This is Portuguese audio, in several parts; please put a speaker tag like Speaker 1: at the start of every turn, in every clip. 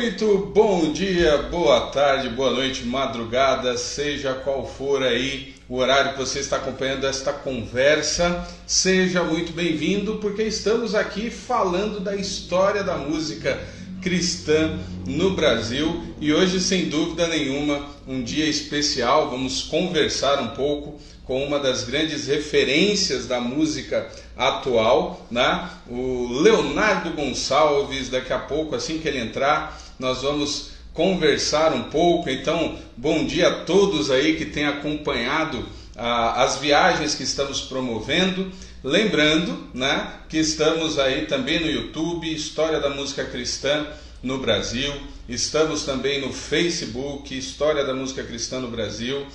Speaker 1: Muito bom dia, boa tarde, boa noite, madrugada, seja qual for aí o horário que você está acompanhando esta conversa, seja muito bem-vindo, porque estamos aqui falando da história da música cristã no Brasil e hoje, sem dúvida nenhuma, um dia especial. Vamos conversar um pouco com uma das grandes referências da música atual, né? O Leonardo Gonçalves. Daqui a pouco, assim que ele entrar, nós vamos conversar um pouco. Então, bom dia a todos aí que têm acompanhado as viagens que estamos promovendo. Lembrando, né, que estamos aí também no YouTube, História da Música Cristã no Brasil. Estamos também no Facebook, História da Música Cristã no Brasil.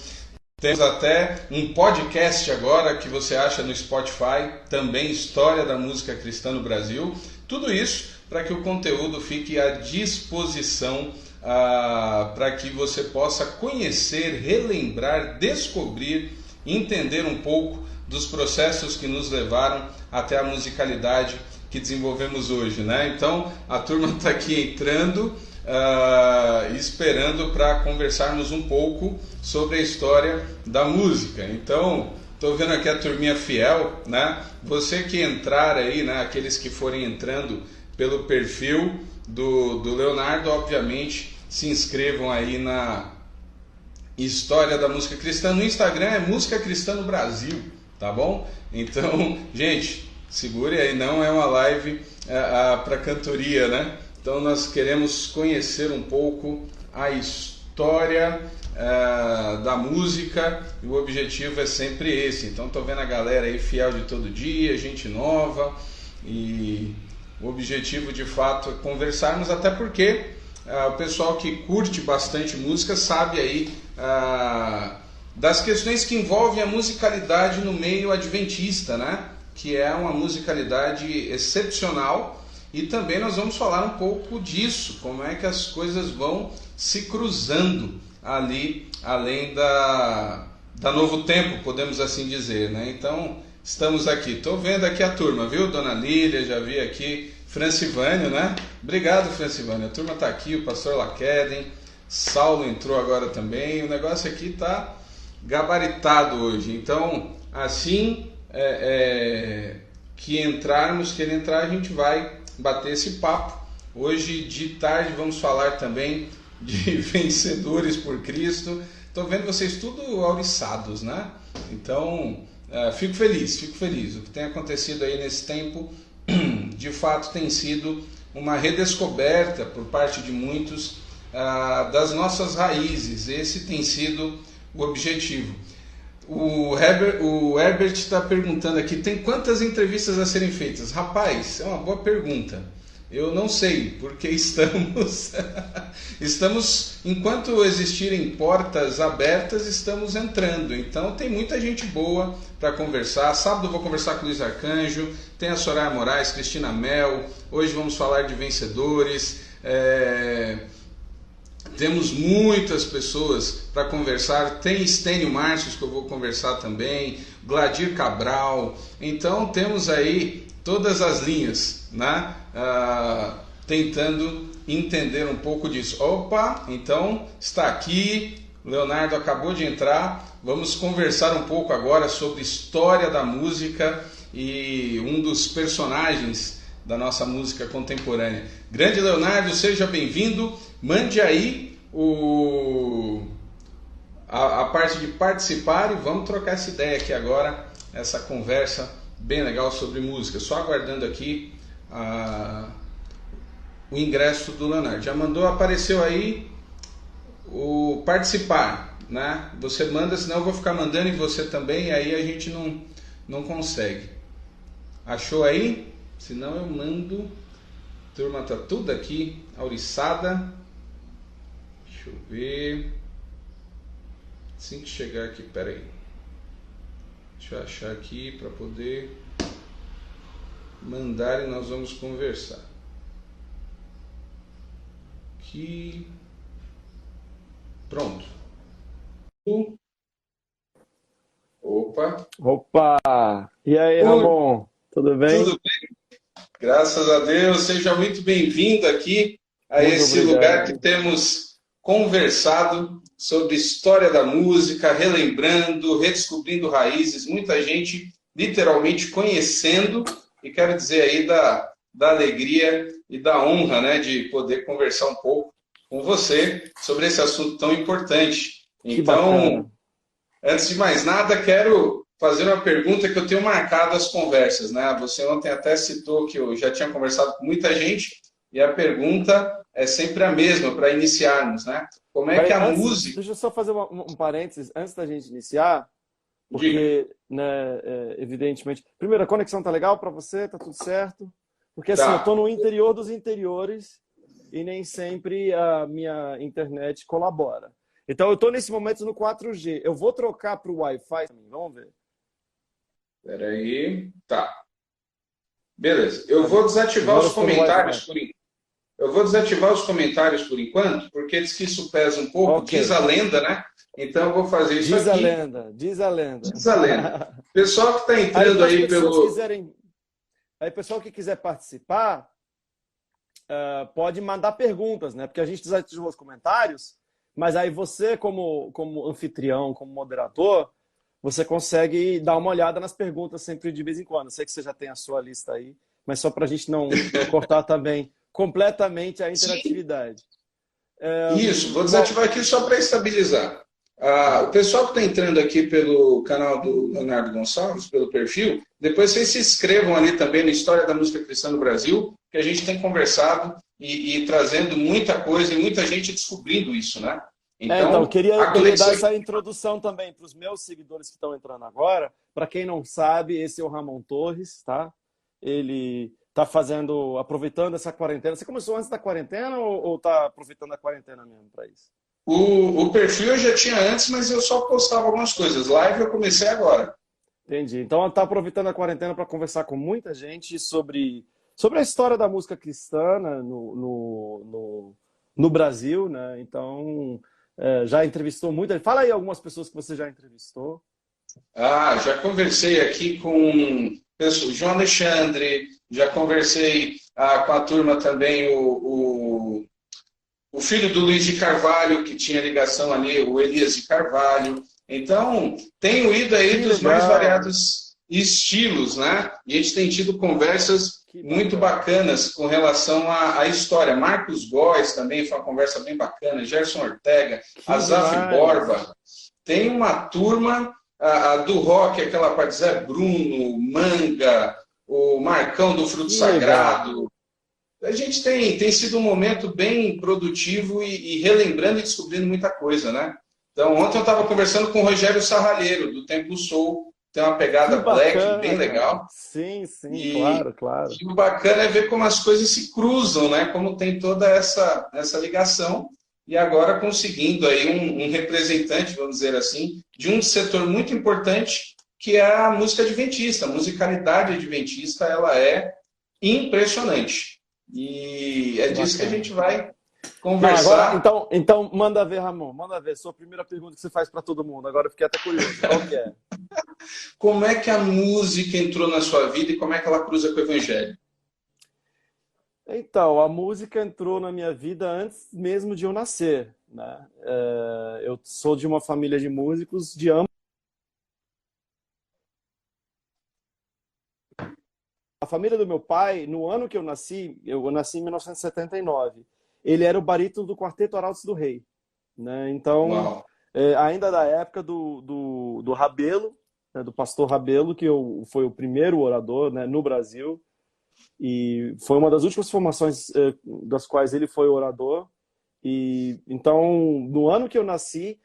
Speaker 1: Temos até um podcast agora que você acha no Spotify, também História da Música Cristã no Brasil. Tudo isso para que o conteúdo fique à disposição, para que você possa conhecer, relembrar, descobrir, entender um pouco dos processos que nos levaram até a musicalidade que desenvolvemos hoje, né? Então, a turma está aqui entrando, esperando para conversarmos um pouco sobre a história da música. Então, estou vendo aqui a turminha fiel, né? Você que entrar aí, né? Aqueles que forem entrando pelo perfil do Leonardo, obviamente, se inscrevam aí na História da Música Cristã. No Instagram é Música Cristã no Brasil, tá bom? Então, gente, segure aí, não é uma live para cantoria, né? Então nós queremos conhecer um pouco a história da música e o objetivo é sempre esse. Então estou vendo a galera aí fiel de todo dia, gente nova, e o objetivo de fato é conversarmos, até porque o pessoal que curte bastante música sabe aí das questões que envolvem a musicalidade no meio adventista, né? Que é uma musicalidade excepcional. E também nós vamos falar um pouco disso, como é que as coisas vão se cruzando ali, além da Novo Tempo, podemos assim dizer, né? Então, estamos aqui. Estou vendo aqui a turma, viu? Dona Lília, já vi aqui. Francivânio, né? Obrigado, Francivânio. A turma está aqui, o pastor Laqueden. Saulo entrou agora também. O negócio aqui está gabaritado hoje. Então, assim que entrarmos, que ele entrar, a gente vai bater esse papo. Hoje de tarde vamos falar também de vencedores por Cristo. Estou vendo vocês tudo auriçados, né? Então, fico feliz. O que tem acontecido aí nesse tempo, de fato, tem sido uma redescoberta por parte de muitos das nossas raízes. Esse tem sido o objetivo. O Herbert está perguntando aqui, tem quantas entrevistas a serem feitas? Rapaz, é uma boa pergunta. Eu não sei, porque estamos, enquanto existirem portas abertas, estamos entrando. Então tem muita gente boa para conversar. Sábado eu vou conversar com o Luiz Arcanjo, tem a Soraya Moraes, Cristina Mel. Hoje vamos falar de vencedores. Temos muitas pessoas para conversar. Tem Estênio Márcios, que eu vou conversar também, Gladir Cabral. Então temos aí todas as linhas, né? Tentando entender um pouco disso. Opa, então está aqui, Leonardo acabou de entrar. Vamos conversar um pouco agora sobre história da música e um dos personagens da nossa música contemporânea. Grande Leonardo, seja bem-vindo. Mande aí a parte de participar e vamos trocar essa ideia aqui agora, essa conversa bem legal sobre música. Só aguardando aqui o ingresso do Leonardo. Já mandou, apareceu aí o participar, né? Você manda, senão eu vou ficar mandando e você também, e aí a gente não consegue. Achou aí? Senão eu mando. A turma tá tudo aqui, auriçada. Deixa eu ver. Assim que chegar aqui, peraí. Deixa eu achar aqui para poder mandar e nós vamos conversar. Aqui. Pronto. Opa!
Speaker 2: Opa! E aí, Ramon? Tudo bem?
Speaker 1: Tudo bem? Graças a Deus. Seja muito bem-vindo aqui a
Speaker 2: Muito
Speaker 1: esse lugar
Speaker 2: obrigado.
Speaker 1: que temos conversado sobre história da música, relembrando, redescobrindo raízes, muita gente literalmente conhecendo, e quero dizer aí da alegria e da honra, né, de poder conversar um pouco com você sobre esse assunto tão importante.
Speaker 2: Que
Speaker 1: Então,
Speaker 2: bacana.
Speaker 1: antes de mais nada, quero fazer uma pergunta que eu tenho marcado as conversas, né? Você ontem até citou que eu já tinha conversado com muita gente e a pergunta é sempre a mesma para iniciarmos, né? Como é que
Speaker 2: Peraí,
Speaker 1: a
Speaker 2: antes,
Speaker 1: música...
Speaker 2: deixa eu só fazer um parênteses antes da gente iniciar,
Speaker 1: Diga.
Speaker 2: porque, né, evidentemente, primeiro, a conexão tá legal para você, tá tudo certo? Porque assim, eu tô
Speaker 1: Tá.
Speaker 2: no interior dos interiores e nem sempre a minha internet colabora. Então, eu tô nesse momento no 4G. Eu vou trocar para o Wi-Fi, vamos ver.
Speaker 1: Espera aí. Tá. Beleza. Eu vou
Speaker 2: Agora
Speaker 1: desativar
Speaker 2: agora eu
Speaker 1: os
Speaker 2: estou no Wi-Fi.
Speaker 1: comentários Eu vou desativar os comentários por enquanto, porque diz que isso pesa um pouco,
Speaker 2: Ok.
Speaker 1: diz a lenda, né? Então eu vou fazer isso
Speaker 2: Diz a
Speaker 1: aqui,
Speaker 2: lenda, diz a lenda.
Speaker 1: diz a lenda. Pessoal que está
Speaker 2: Aí,
Speaker 1: entrando
Speaker 2: para as
Speaker 1: aí
Speaker 2: pessoas
Speaker 1: pelo...
Speaker 2: quiserem, aí, pessoal que quiser participar, pode mandar perguntas, né? Porque a gente desativou os comentários, mas aí você, como anfitrião, como moderador, você consegue dar uma olhada nas perguntas sempre de vez em quando. Eu sei que você já tem a sua lista aí, mas só para a gente não cortar também completamente a
Speaker 1: Sim,
Speaker 2: interatividade.
Speaker 1: isso, vou
Speaker 2: Bom,
Speaker 1: desativar aqui só para estabilizar. O
Speaker 2: tá.
Speaker 1: pessoal que está entrando aqui pelo canal do Leonardo Gonçalves, pelo perfil, depois vocês se inscrevam ali também na História da Música Cristã no Brasil, que a gente tem conversado e trazendo muita coisa e muita gente descobrindo isso, né?
Speaker 2: Então, eu
Speaker 1: Então, a
Speaker 2: queria dar
Speaker 1: conexão...
Speaker 2: essa introdução também para os meus seguidores que estão entrando agora. Para quem não sabe, esse é o Ramon Torres, tá? Ele está fazendo, aproveitando essa quarentena. Você começou antes da quarentena ou está aproveitando a quarentena mesmo para isso?
Speaker 1: O perfil eu já tinha antes, mas eu só postava algumas coisas. Live eu comecei agora.
Speaker 2: Entendi. Então, está aproveitando a quarentena para conversar com muita gente sobre a história da música cristã, né, no Brasil, né? Então, já entrevistou muita. Fala aí algumas pessoas que você já entrevistou.
Speaker 1: Já conversei aqui com o João Alexandre, já conversei com a turma também, o filho do Luiz de Carvalho, que tinha ligação ali, o Elias de Carvalho. Então, tenho ido aí
Speaker 2: Que
Speaker 1: dos mais
Speaker 2: legal,
Speaker 1: variados estilos, né? E a gente tem tido conversas
Speaker 2: que
Speaker 1: muito
Speaker 2: bacana.
Speaker 1: bacanas com relação à história. Marcos Góes também foi uma conversa bem bacana, Gerson Ortega,
Speaker 2: Que
Speaker 1: Azaf
Speaker 2: demais.
Speaker 1: Borba. Tem uma turma a do rock, aquela parte Zé Bruno, Manga, o Marcão do Fruto
Speaker 2: Que legal.
Speaker 1: Sagrado. A gente tem sido um momento bem produtivo e relembrando e descobrindo muita coisa, né? Então, ontem eu estava conversando com o Rogério Sarralheiro, do Templo Soul, tem uma
Speaker 2: Que
Speaker 1: pegada black bem
Speaker 2: bacana, cara.
Speaker 1: legal.
Speaker 2: Sim, sim,
Speaker 1: E,
Speaker 2: claro, claro.
Speaker 1: e o bacana é ver como as coisas se cruzam, né? Como tem toda essa ligação. E agora conseguindo aí um representante, vamos dizer assim, de um setor muito importante, que é a música adventista. A musicalidade adventista, ela é impressionante. E é
Speaker 2: Que
Speaker 1: disso que a
Speaker 2: bacana.
Speaker 1: gente vai
Speaker 2: Não, agora,
Speaker 1: conversar.
Speaker 2: então manda ver, Ramon, manda ver. Sua primeira pergunta que você faz para todo mundo. Agora eu fiquei até curioso. Qual que é?
Speaker 1: Como é que a música entrou na sua vida e como é que ela cruza com o evangelho?
Speaker 2: Então, a música entrou na minha vida antes mesmo de eu nascer, né? Eu sou de uma família de músicos de ambos. A família do meu pai, no ano que eu nasci em 1979. Ele era o barítono do Quarteto Arautos do Rei, né? Então,
Speaker 1: Uau!
Speaker 2: ainda da época do Rabelo, né, do pastor Rabelo, que foi o primeiro orador, né, no Brasil, e foi uma das últimas formações das quais ele foi orador. E então, no ano que eu nasci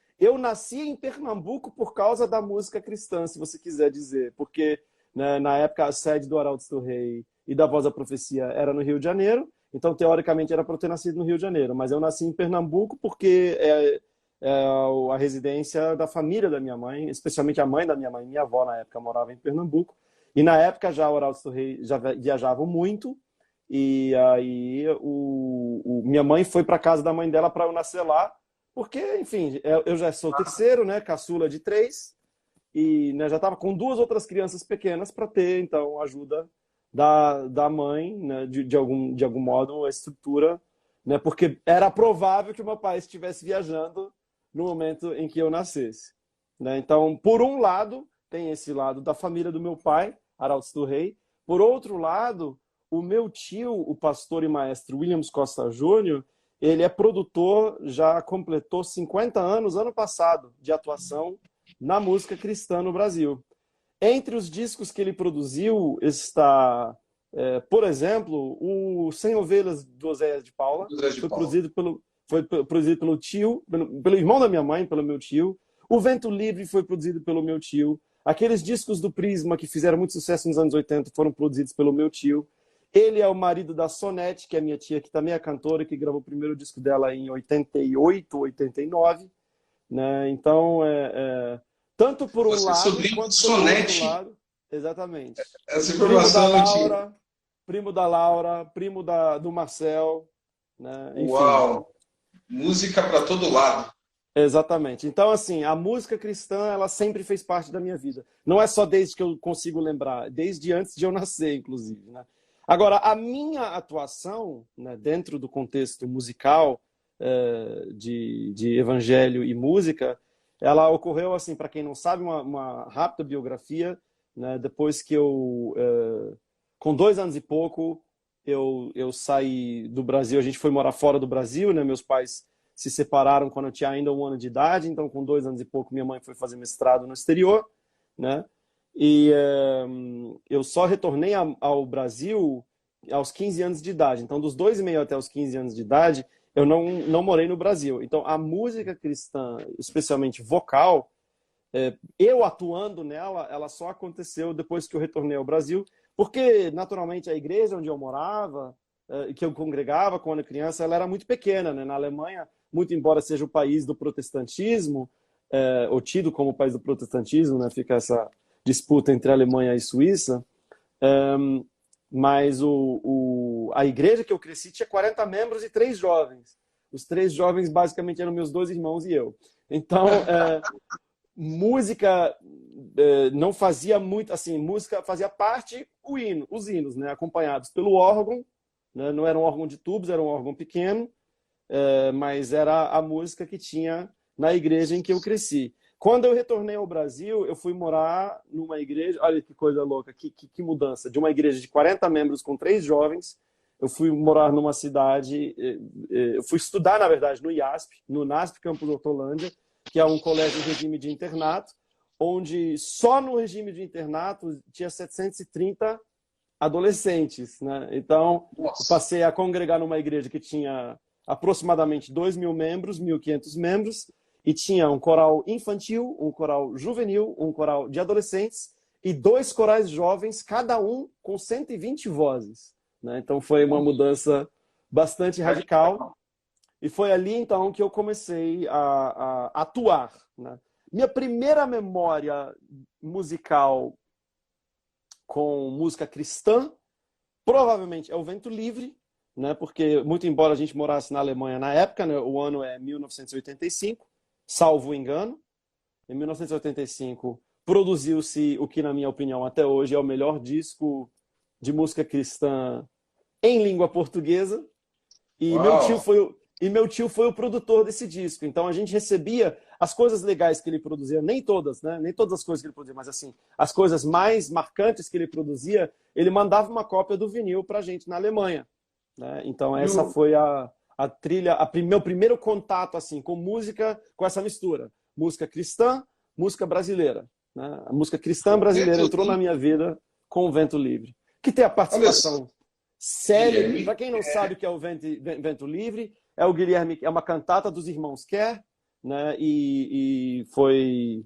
Speaker 2: em Pernambuco por causa da música cristã, se você quiser dizer, porque, né, na época a sede do Arautos do Rei e da Voz da Profecia era no Rio de Janeiro, então teoricamente era para eu ter nascido no Rio de Janeiro, mas eu nasci em Pernambuco porque é a residência da família da minha mãe, especialmente a mãe da minha mãe, minha avó na época morava em Pernambuco, e na época já o Arautos do Rei já viajavam muito, e aí minha mãe foi para casa da mãe dela para eu nascer lá, porque, enfim, eu já sou o terceiro, né, caçula de três, e, né, já estava com duas outras crianças pequenas para ter, então, ajuda da mãe, né, de algum modo, a estrutura né? Porque era provável que o meu pai estivesse viajando no momento em que eu nascesse, né? Então, por um lado, tem esse lado da família do meu pai, Arautos do Rei. Por outro lado, o meu tio, o pastor e maestro Williams Costa Júnior, ele é produtor, já completou 50 anos, ano passado, de atuação na música cristã no Brasil. Entre os discos que ele produziu está, por exemplo, o Sem Ovelhas do Oséias de Paula, foi produzido pelo tio, pelo irmão da minha mãe, pelo meu tio. O Vento Livre foi produzido pelo meu tio. Aqueles discos do Prisma que fizeram muito sucesso nos anos 80 foram produzidos pelo meu tio. Ele é o marido da Sonete, que é minha tia, que também é cantora, que gravou o primeiro disco dela em 88, 89. Né? Então, tanto por um
Speaker 1: Você é
Speaker 2: lado
Speaker 1: sobrinho
Speaker 2: quanto
Speaker 1: de
Speaker 2: pelo outro
Speaker 1: Sonete.
Speaker 2: lado. Exatamente.
Speaker 1: Essa informação eu não tinha.
Speaker 2: Primo da Laura, primo do Marcel. Né? Enfim.
Speaker 1: Uau! Música para todo lado.
Speaker 2: Exatamente. Então, assim, a música cristã, ela sempre fez parte da minha vida. Não é só desde que eu consigo lembrar, desde antes de eu nascer, inclusive. Né? Agora, a minha atuação, né, dentro do contexto musical, de evangelho e música, ela ocorreu, assim, para quem não sabe, uma rápida biografia. Né? Depois que com 2 anos e pouco, eu saí do Brasil, a gente foi morar fora do Brasil, né? Meus pais se separaram quando eu tinha ainda 1 ano de idade, então com 2 anos e pouco minha mãe foi fazer mestrado no exterior, né? E eu só retornei ao Brasil aos 15 anos de idade. Então, dos 2,5 até os 15 anos de idade, eu não morei no Brasil. Então, a música cristã, especialmente vocal, eu atuando nela, ela só aconteceu depois que eu retornei ao Brasil, porque, naturalmente, a igreja onde eu morava, que eu congregava quando criança, ela era muito pequena, né? Na Alemanha, muito embora seja o país do protestantismo, ou tido como o país do protestantismo, né? Fica essa disputa entre a Alemanha e Suíça, mas a igreja que eu cresci tinha 40 membros e 3 jovens. Os 3 jovens basicamente eram meus 2 irmãos e eu. Então, música não fazia muito, assim, música fazia parte os hinos, né? Acompanhados pelo órgão, né? Não era um órgão de tubos, era um órgão pequeno, mas era a música que tinha na igreja em que eu cresci. Quando eu retornei ao Brasil, eu fui morar numa igreja, olha que coisa louca, que mudança, de uma igreja de 40 membros com 3 jovens, eu fui morar numa cidade, eu fui estudar, na verdade, no IASP, no NASP Campus Hortolândia, que é um colégio em regime de internato, onde só no regime de internato tinha 730 adolescentes, né? Então, eu passei a congregar numa igreja que tinha aproximadamente 2.000 membros, 1.500 membros, e tinha um coral infantil, um coral juvenil, um coral de adolescentes e 2 corais jovens, cada um com 120 vozes, né? Então, foi uma mudança bastante radical. E foi ali, então, que eu comecei a atuar, né? Minha primeira memória musical com música cristã, provavelmente é o Vento Livre, né? Porque, muito embora a gente morasse na Alemanha na época, né? O ano é 1985, salvo engano. Em 1985, produziu-se o que, na minha opinião, até hoje é o melhor disco de música cristã em língua portuguesa. E meu tio foi o produtor desse disco. Então a gente recebia as coisas legais que ele produzia, nem todas, né? Nem todas as coisas que ele produzia, mas assim, as coisas mais marcantes que ele produzia, ele mandava uma cópia do vinil pra gente na Alemanha, né? Então essa foi a trilha, meu primeiro contato assim com música, com essa mistura, música cristã, música brasileira, né? A música cristã brasileira entrou na minha vida com o Vento Livre, que tem a participação célebre. Para quem não sabe o que é o Vento Livre, é o Guilherme, é uma cantata dos irmãos Kerr, né? E foi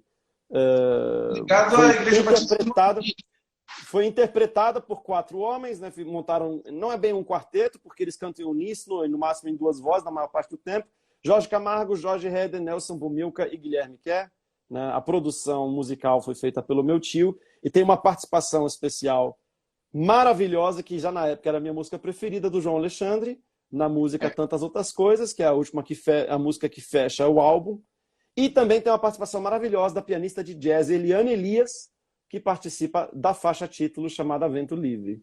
Speaker 2: interpretada por 4 homens, né? Montaram, não é bem um quarteto, porque eles cantam em uníssono, no máximo em 2 vozes, na maior parte do tempo. Jorge Camargo, Jorge Heder, Nelson Bumilca e Guilherme Kerr, né? A produção musical foi feita pelo meu tio e tem uma participação especial maravilhosa, que já na época era a minha música preferida, do João Alexandre, na música Tantas Outras Coisas, que é a última a música que fecha o álbum. E também tem uma participação maravilhosa da pianista de jazz Eliane Elias, que participa da faixa título chamada Vento Livre.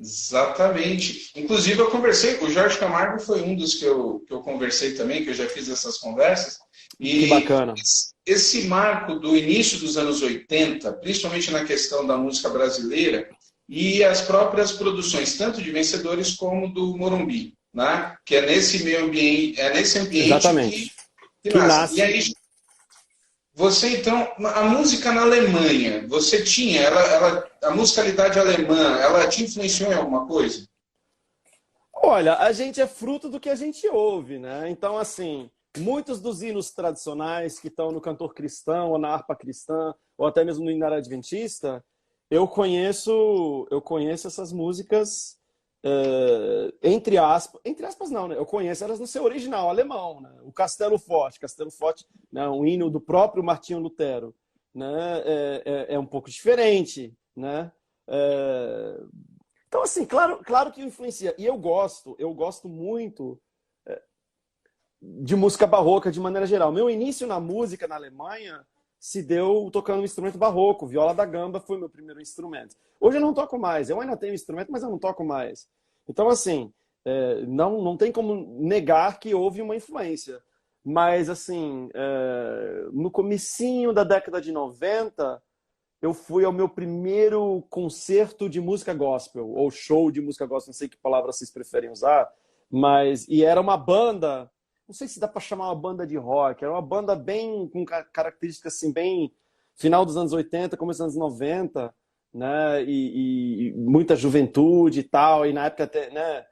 Speaker 1: Exatamente. Inclusive, eu conversei, o Jorge Camargo foi um dos que eu conversei também, que eu já fiz essas conversas,
Speaker 2: Que
Speaker 1: e
Speaker 2: bacana.
Speaker 1: esse marco do início dos anos 80, principalmente na questão da música brasileira, e as próprias produções, tanto de Vencedores como do Morumbi, né? Que é nesse meio ambiente, é nesse ambiente
Speaker 2: Exatamente.
Speaker 1: que
Speaker 2: Que
Speaker 1: nasce. E
Speaker 2: nasce.
Speaker 1: aí, você, então, a música na Alemanha, você tinha, a musicalidade alemã, ela te influenciou em alguma coisa?
Speaker 2: Olha, a gente é fruto do que a gente ouve, né? Então, assim, muitos dos hinos tradicionais que estão no cantor cristão, ou na harpa cristã, ou até mesmo no hinário adventista, eu conheço essas músicas, entre aspas não, né? Eu conheço elas no seu original, alemão, né? O Castelo Forte, né? Um hino do próprio Martinho Lutero, né? É um pouco diferente, né? É, então, assim, claro que influencia. E eu gosto muito de música barroca de maneira geral. Meu início na música na Alemanha se deu tocando um instrumento barroco. Viola da gamba foi meu primeiro instrumento. Hoje eu não toco mais. Eu ainda tenho instrumento, mas eu não toco mais. Então, assim, não tem como negar que houve uma influência. Mas, assim, no comecinho da década de 90 eu fui ao meu primeiro concerto de música gospel, ou show de música gospel, não sei que palavra vocês preferem usar, e era uma banda, não sei se dá para chamar uma banda de rock, era uma banda bem, com características assim, bem final dos anos 80, começo dos anos 90, né, e muita juventude e tal, e na época até, né,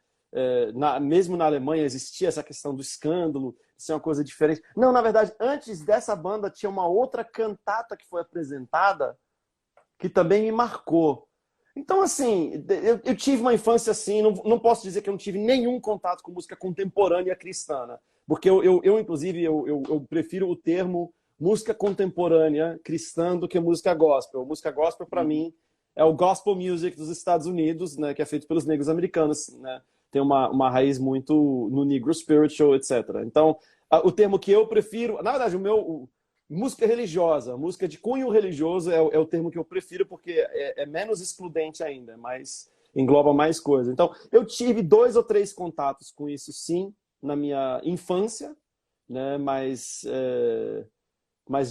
Speaker 2: mesmo na Alemanha existia essa questão do escândalo, isso é uma coisa diferente. Não, na verdade, antes dessa banda tinha uma outra cantata que foi apresentada, que também me marcou. Então, assim, eu tive uma infância assim, não posso dizer que eu não tive nenhum contato com música contemporânea cristã, né? Porque inclusive, eu prefiro o termo música contemporânea cristã do que música gospel. Música gospel, para mim, é o gospel music dos Estados Unidos, né, que é feito pelos negros americanos, né? Tem uma raiz muito no negro spiritual, etc. Então, o termo que eu prefiro, na verdade, música religiosa, música de cunho religioso é o termo que eu prefiro porque é menos excludente ainda, mas engloba mais coisas. Então, eu tive 2 ou 3 contatos com isso, sim, na minha infância, né? Mas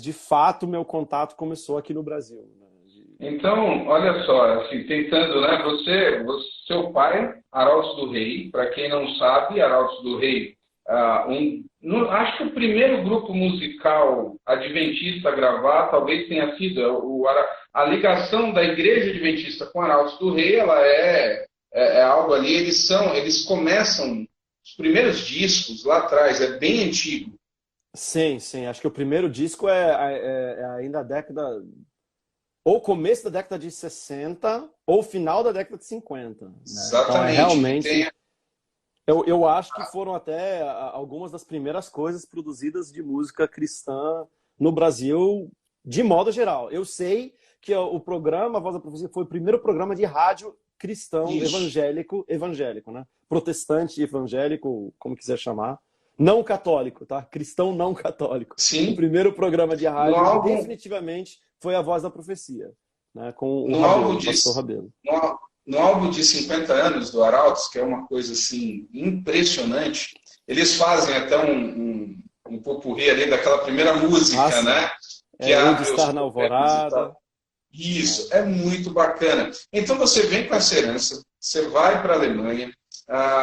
Speaker 2: de fato, meu contato começou aqui no Brasil. Né?
Speaker 1: Então, olha só, assim, tentando, né? Seu pai, Arautos do Rei, para quem não sabe, Arautos do Rei, acho que o primeiro grupo musical adventista a gravar talvez tenha sido a ligação da Igreja Adventista com Arautos do Rei, ela é algo ali, eles começam os primeiros discos lá atrás, é bem antigo.
Speaker 2: Sim, sim. Acho que o primeiro disco é ainda a década ou começo da década de 60 ou final da década de 50, né? Então é
Speaker 1: Exatamente, que
Speaker 2: realmente.
Speaker 1: tem.
Speaker 2: Eu acho que foram até algumas das primeiras coisas produzidas de música cristã no Brasil, de modo geral. Eu sei que o programa A Voz da Profecia foi o primeiro programa de rádio cristão
Speaker 1: Isso.
Speaker 2: evangélico, né? Protestante evangélico, como quiser chamar. Não católico, tá? Cristão não católico. O
Speaker 1: Sim,
Speaker 2: primeiro programa de
Speaker 1: no
Speaker 2: rádio,
Speaker 1: álbum,
Speaker 2: definitivamente, foi A Voz da Profecia, né? Com o
Speaker 1: no
Speaker 2: Rabelo,
Speaker 1: álbum
Speaker 2: o
Speaker 1: de,
Speaker 2: pastor Rabelo.
Speaker 1: no álbum de 50 anos do Arautos, que é uma coisa assim impressionante, eles fazem até um popurrí ali daquela primeira
Speaker 2: Ah,
Speaker 1: música,
Speaker 2: sim.
Speaker 1: né? Que
Speaker 2: Hei de
Speaker 1: abre os
Speaker 2: estar na
Speaker 1: poemas e
Speaker 2: alvorada.
Speaker 1: tal. Isso, é muito bacana. Então você vem com essa herança, você vai para a Alemanha,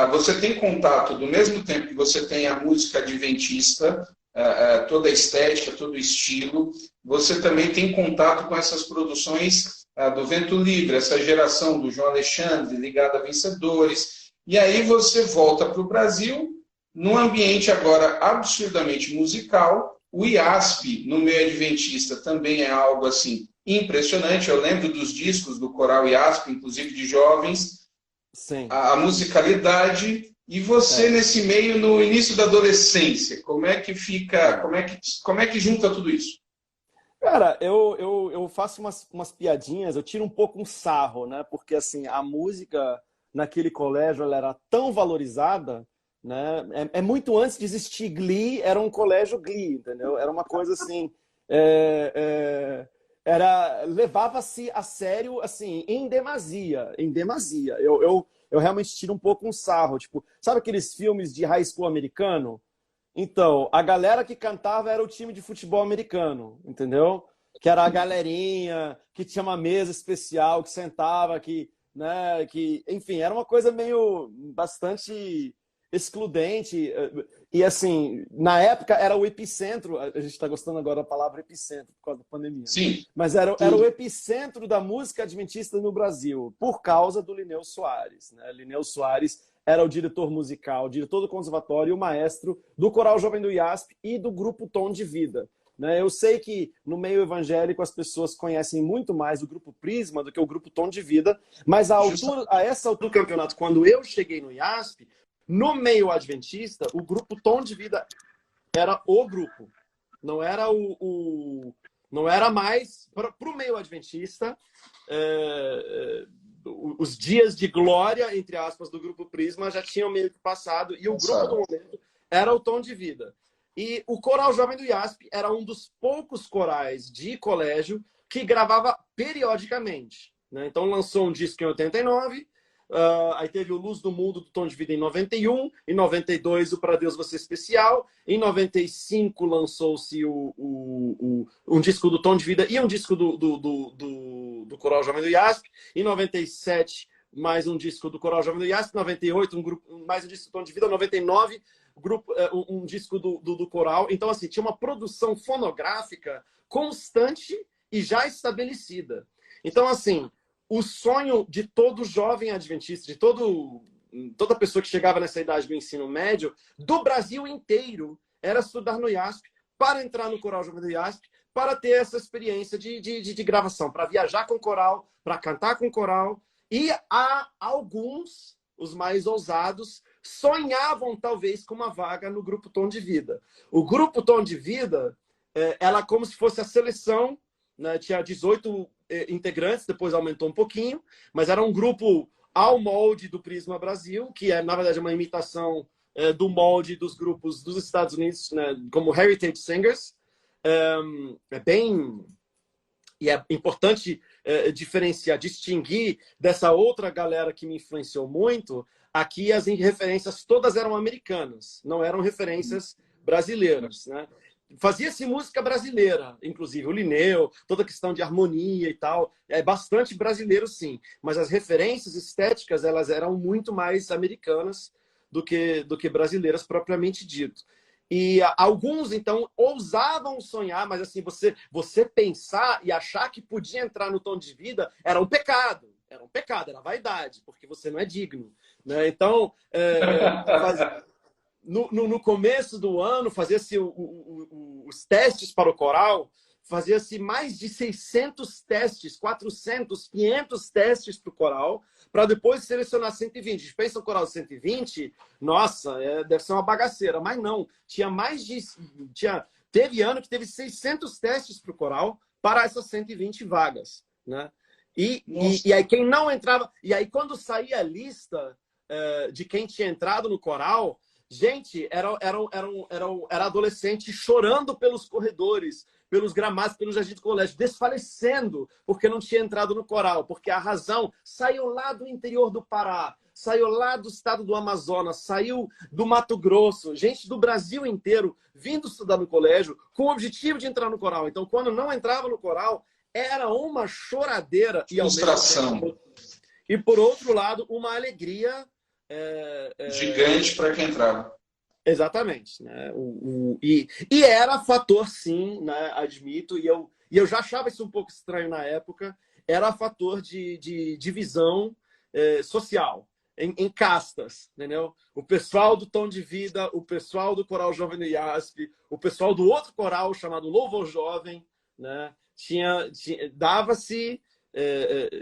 Speaker 1: você tem contato, do mesmo tempo que você tem a música adventista, toda a estética, todo o estilo, você também tem contato com essas produções do Vento Livre, essa geração do João Alexandre, ligada a Vencedores, e aí você volta para o Brasil, num ambiente agora absurdamente musical. O IASP, no meio adventista, também é algo assim impressionante. Eu lembro dos discos do Coral IASP, inclusive de jovens,
Speaker 2: Sim.
Speaker 1: a musicalidade. E você
Speaker 2: É.
Speaker 1: nesse meio, no início da adolescência, como é que fica,
Speaker 2: É.
Speaker 1: como é que junta tudo isso?
Speaker 2: Cara, eu faço umas piadinhas, eu tiro um pouco um sarro, né? Porque assim, a música naquele colégio ela era tão valorizada, né? Muito antes de existir Glee, era um colégio Glee, entendeu? Era uma coisa assim. é, levava-se a sério, assim, em demasia, em demasia. Eu realmente tiro um pouco um sarro, tipo, sabe aqueles filmes de high school americano? Então, a galera que cantava era o time de futebol americano, entendeu? Que era a galerinha, que tinha uma mesa especial, que sentava, né, enfim, era uma coisa meio bastante excludente. E assim, na época era o epicentro, a gente está gostando agora da palavra epicentro por causa da pandemia,
Speaker 1: Sim,
Speaker 2: mas era o
Speaker 1: tudo.
Speaker 2: epicentro da música adventista no Brasil, por causa do Lineu Soares, né? Lineu Soares era o diretor musical, o diretor do conservatório e o maestro do Coral Jovem do IASP e do grupo Tom de Vida. Né? Eu sei que no meio evangélico as pessoas conhecem muito mais o grupo Prisma do que o grupo Tom de Vida, mas a essa altura do campeonato, quando eu cheguei no IASP, no meio adventista, o grupo Tom de Vida era o grupo. Não era não era mais para o meio adventista. Os dias de glória, entre aspas, do Grupo Prisma já tinham meio que passado, e o grupo do momento era o Tom de Vida. E o Coral Jovem do IASP era um dos poucos corais de colégio que gravava periodicamente. Né? Então lançou um disco em 89, aí teve o Luz do Mundo do Tom de Vida em 91, em 92 o Pra Deus Você Especial, em 95 lançou-se um disco do Tom de Vida e um disco do Coral Jovem do IASP, em 97 mais um disco do Coral Jovem do IASP, 98 mais um disco do Tom de Vida, 99 um disco do Coral. Então assim, tinha uma produção fonográfica constante e já estabelecida. Então assim, o sonho de todo jovem adventista, de toda pessoa que chegava nessa idade do ensino médio, do Brasil inteiro, era estudar no IASP, para entrar no Coral Jovem do IASP, para ter essa experiência de gravação, para viajar com coral, para cantar com coral. E há alguns, os mais ousados, sonhavam talvez com uma vaga no Grupo Tom de Vida. O Grupo Tom de Vida, ela como se fosse a seleção, né? Tinha 18 integrantes, depois aumentou um pouquinho, mas era um grupo ao molde do Prisma Brasil, que é, na verdade, uma imitação do molde dos grupos dos Estados Unidos, né, como Heritage Singers. E é importante diferenciar, distinguir dessa outra galera que me influenciou muito. Aqui as referências todas eram americanas, não eram referências brasileiras, né? Fazia-se música brasileira, inclusive o Lineu, toda a questão de harmonia e tal, é bastante brasileiro sim, mas as referências estéticas elas eram muito mais americanas do que brasileiras propriamente dito. E alguns, então, ousavam sonhar, mas assim, você pensar e achar que podia entrar no Tom de Vida era um pecado, era vaidade, porque você não é digno. Né? Então, no começo do ano, fazia-se os testes para o coral, fazia-se mais de 600 testes, 400, 500 testes para o coral, para depois selecionar 120. A gente pensa no coral 120, nossa, deve ser uma bagaceira. Mas não, teve ano que teve 600 testes para o coral para essas 120 vagas. Né? E aí quem não entrava... E aí quando saía a lista de quem tinha entrado no coral... Gente, era adolescente chorando pelos corredores, pelos gramados, pelos jardins do colégio, desfalecendo porque não tinha entrado no coral, porque a razão saiu lá do interior do Pará, saiu lá do estado do Amazonas, saiu do Mato Grosso, gente do Brasil inteiro vindo estudar no colégio com o objetivo de entrar no coral. Então, quando não entrava no coral, era uma choradeira.
Speaker 1: Frustração.
Speaker 2: E, por outro lado, uma alegria...
Speaker 1: gigante para quem entrava.
Speaker 2: Exatamente. Né? E era fator, sim, né? Admito, e eu já achava isso um pouco estranho na época, era fator de divisão social, em castas. Entendeu? O pessoal do Tom de Vida, o pessoal do Coral Jovem do IASP, o pessoal do outro coral chamado Louvor Jovem, né? Dava-se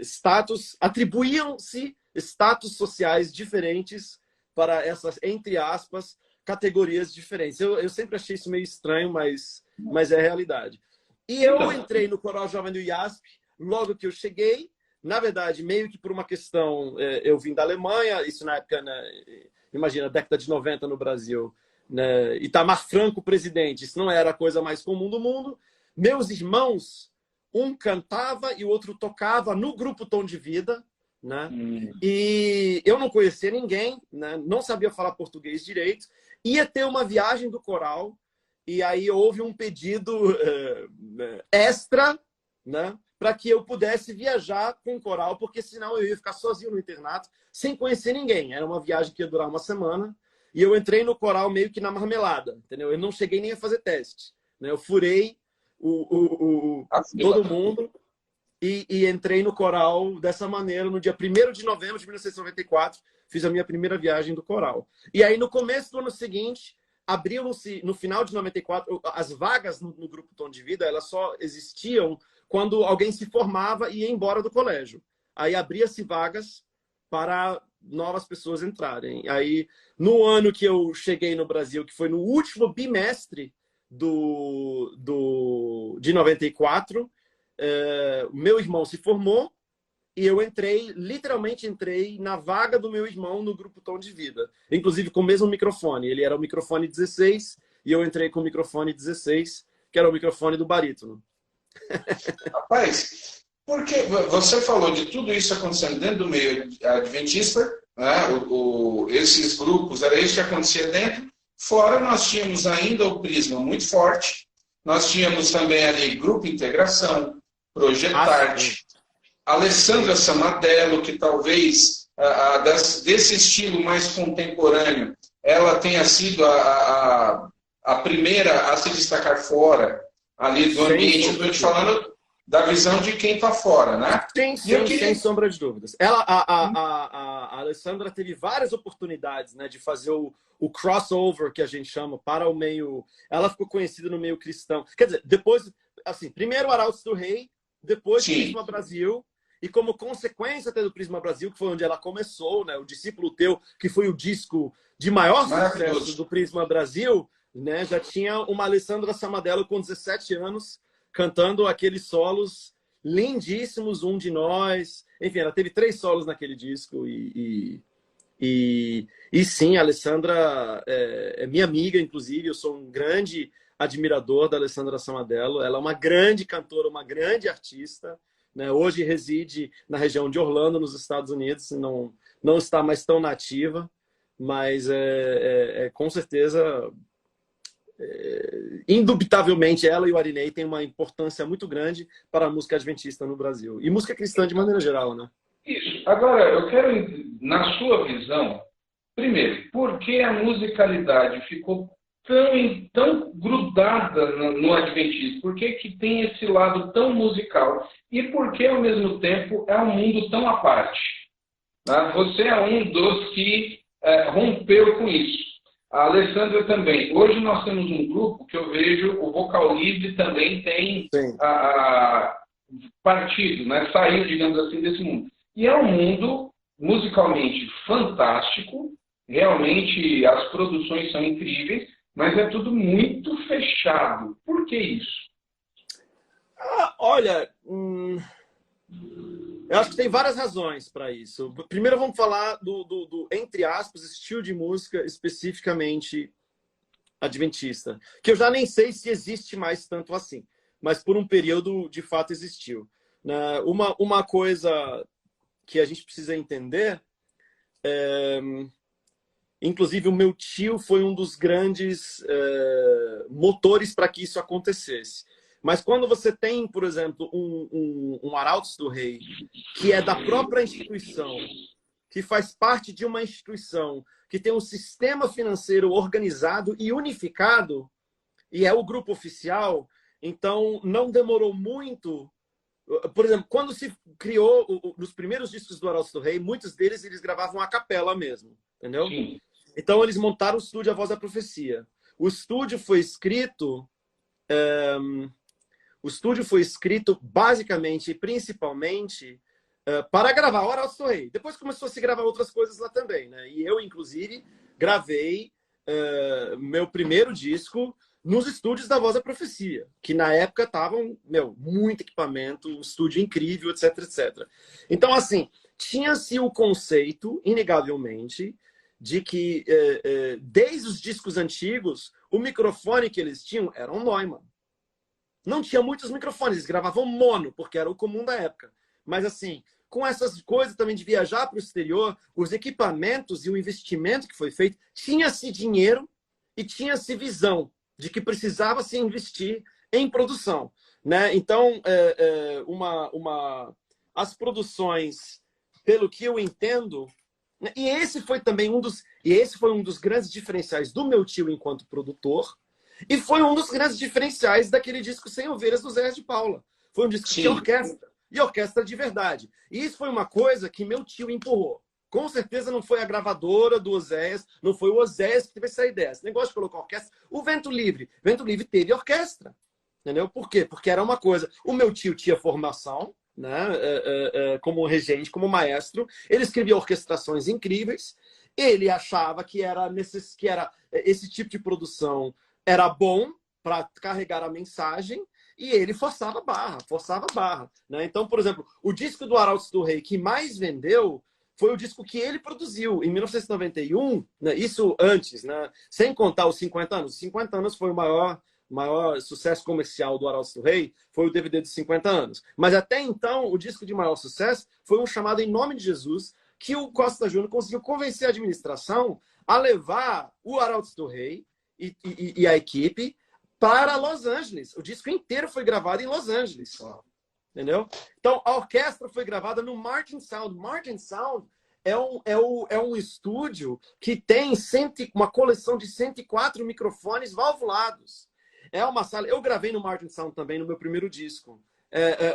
Speaker 2: status, atribuíam-se status sociais diferentes para essas, entre aspas, categorias diferentes. Eu sempre achei isso meio estranho, mas é a realidade. E eu entrei no Coral Jovem do IASP logo que eu cheguei. Na verdade, meio que por uma questão... eu vim da Alemanha, isso na época, né, imagina, década de 90 no Brasil. Né, Itamar Franco, presidente, isso não era a coisa mais comum do mundo. Meus irmãos... um cantava e o outro tocava no grupo Tom de Vida, né? E eu não conhecia ninguém, né? Não sabia falar português direito. Ia ter uma viagem do coral e aí houve um pedido extra, né? Para que eu pudesse viajar com o coral, porque senão eu ia ficar sozinho no internato, sem conhecer ninguém. Era uma viagem que ia durar uma semana e eu entrei no coral meio que na marmelada, entendeu? Eu não cheguei nem a fazer teste, né? Eu furei todo mundo e entrei no coral dessa maneira no dia 1º de novembro de 1994. Fiz a minha primeira viagem do coral. E aí, no começo do ano seguinte, abriu-se, no final de 94, as vagas no grupo Tom de Vida, elas só existiam quando alguém se formava e ia embora do colégio. Aí abria-se vagas para novas pessoas entrarem. Aí, no ano que eu cheguei no Brasil, que foi no último bimestre de 94, meu irmão se formou e eu literalmente entrei na vaga do meu irmão no grupo Tom de Vida. Inclusive com o mesmo microfone. Ele era o microfone 16 e eu entrei com o microfone 16, que era o microfone do barítono.
Speaker 1: Rapaz, porque você falou de tudo isso acontecendo dentro do meio adventista, né? Esses grupos, era isso que acontecia dentro. Fora nós tínhamos ainda o Prisma muito forte, nós tínhamos também ali Grupo Integração, Projetarte, Alessandra Samadello, que talvez desse estilo mais contemporâneo, ela tenha sido a primeira a se destacar fora ali do ambiente. Estou te falando da visão de quem está fora, né?
Speaker 2: Sem sombra de dúvidas. A Alessandra teve várias oportunidades, né, de fazer o crossover, que a gente chama, para o meio... Ela ficou conhecida no meio cristão. Quer dizer, depois, assim, primeiro Arautos do Rei, depois Prisma Brasil, e como consequência até do Prisma Brasil, que foi onde ela começou, né, o Discípulo Teu, que foi o disco de maior sucesso do Prisma Brasil, né, já tinha uma Alessandra Samadello com 17 anos, cantando aqueles solos lindíssimos, Um de Nós. Enfim, ela teve 3 solos naquele disco. E sim, a Alessandra é minha amiga, inclusive. Eu sou um grande admirador da Alessandra Samadello. Ela é uma grande cantora, uma grande artista, né? Hoje reside na região de Orlando, nos Estados Unidos. Não está mais tão nativa, mas com certeza... indubitavelmente ela e o Arinei têm uma importância muito grande para a música adventista no Brasil e música cristã de maneira geral, né?
Speaker 1: Isso. Agora, eu quero, na sua visão, primeiro, por que a musicalidade ficou tão grudada no adventismo? Por que tem esse lado tão musical? E por que, ao mesmo tempo, é um mundo tão à parte? Você é um dos que rompeu com isso. A Alessandra também. Hoje nós temos um grupo que eu vejo, o Vocal Livre também tem partido, né? Saiu, digamos assim, desse mundo. E é um mundo musicalmente fantástico, realmente as produções são incríveis, mas é tudo muito fechado. Por que isso?
Speaker 2: Olha, eu acho que tem várias razões para isso. Primeiro vamos falar do, entre aspas, estilo de música especificamente adventista, que eu já nem sei se existe mais tanto assim, mas por um período de fato existiu. Uma coisa que a gente precisa entender, inclusive o meu tio foi um dos grandes motores para que isso acontecesse. Mas quando você tem, por exemplo, um Arautos do Rei, que é da própria instituição, que faz parte de uma instituição, que tem um sistema financeiro organizado e unificado, e é o grupo oficial, então não demorou muito. Por exemplo, quando se criou nos primeiros discos do Arautos do Rei, muitos deles eles gravavam a capela mesmo, entendeu? Sim. Então eles montaram o estúdio A Voz da Profecia. O estúdio foi escrito... O estúdio foi escrito basicamente e principalmente para gravar o Arautos do Rei. Depois começou a se gravar outras coisas lá também, né? E eu, inclusive, gravei meu primeiro disco nos estúdios da Voz da Profecia, que na época estavam, muito equipamento, um estúdio incrível, etc, etc. Então, assim, tinha-se o conceito, inegavelmente, de que desde os discos antigos, o microfone que eles tinham era um Neumann. Não tinha muitos microfones, eles gravavam mono, porque era o comum da época. Mas assim, com essas coisas também de viajar para o exterior, os equipamentos e o investimento que foi feito, tinha-se dinheiro e tinha-se visão de que precisava se investir em produção, né? Então, as produções, pelo que eu entendo, né? Esse foi um dos grandes diferenciais do meu tio enquanto produtor, e foi um dos grandes diferenciais daquele disco Sem Ovelhas do Zé de Paula. Foi um disco de orquestra, e orquestra de verdade. E isso foi uma coisa que meu tio empurrou. Com certeza não foi a gravadora do Oséias, não foi o Oséias que teve essa ideia. Esse negócio de colocar orquestra. O Vento Livre teve orquestra. Entendeu? Por quê? Porque era uma coisa. O meu tio tinha formação, né, como regente, como maestro. Ele escrevia orquestrações incríveis. Ele achava que esse tipo de produção era bom para carregar a mensagem, e ele forçava a barra. Né? Então, por exemplo, o disco do Arautos do Rei que mais vendeu foi o disco que ele produziu em 1991, né? Isso antes, né? Sem contar os 50 anos. Os 50 anos foi o maior sucesso comercial do Arautos do Rei, foi o DVD dos 50 anos. Mas até então, o disco de maior sucesso foi um chamado Em Nome de Jesus, que o Costa Júnior conseguiu convencer a administração a levar o Arautos do Rei e a equipe para Los Angeles. O disco inteiro foi gravado em Los Angeles. Entendeu? Então, a orquestra foi gravada no Martin Sound. Martin Sound é um estúdio que tem uma coleção de 104 microfones valvulados. É uma sala... Eu gravei no Martin Sound também no meu primeiro disco.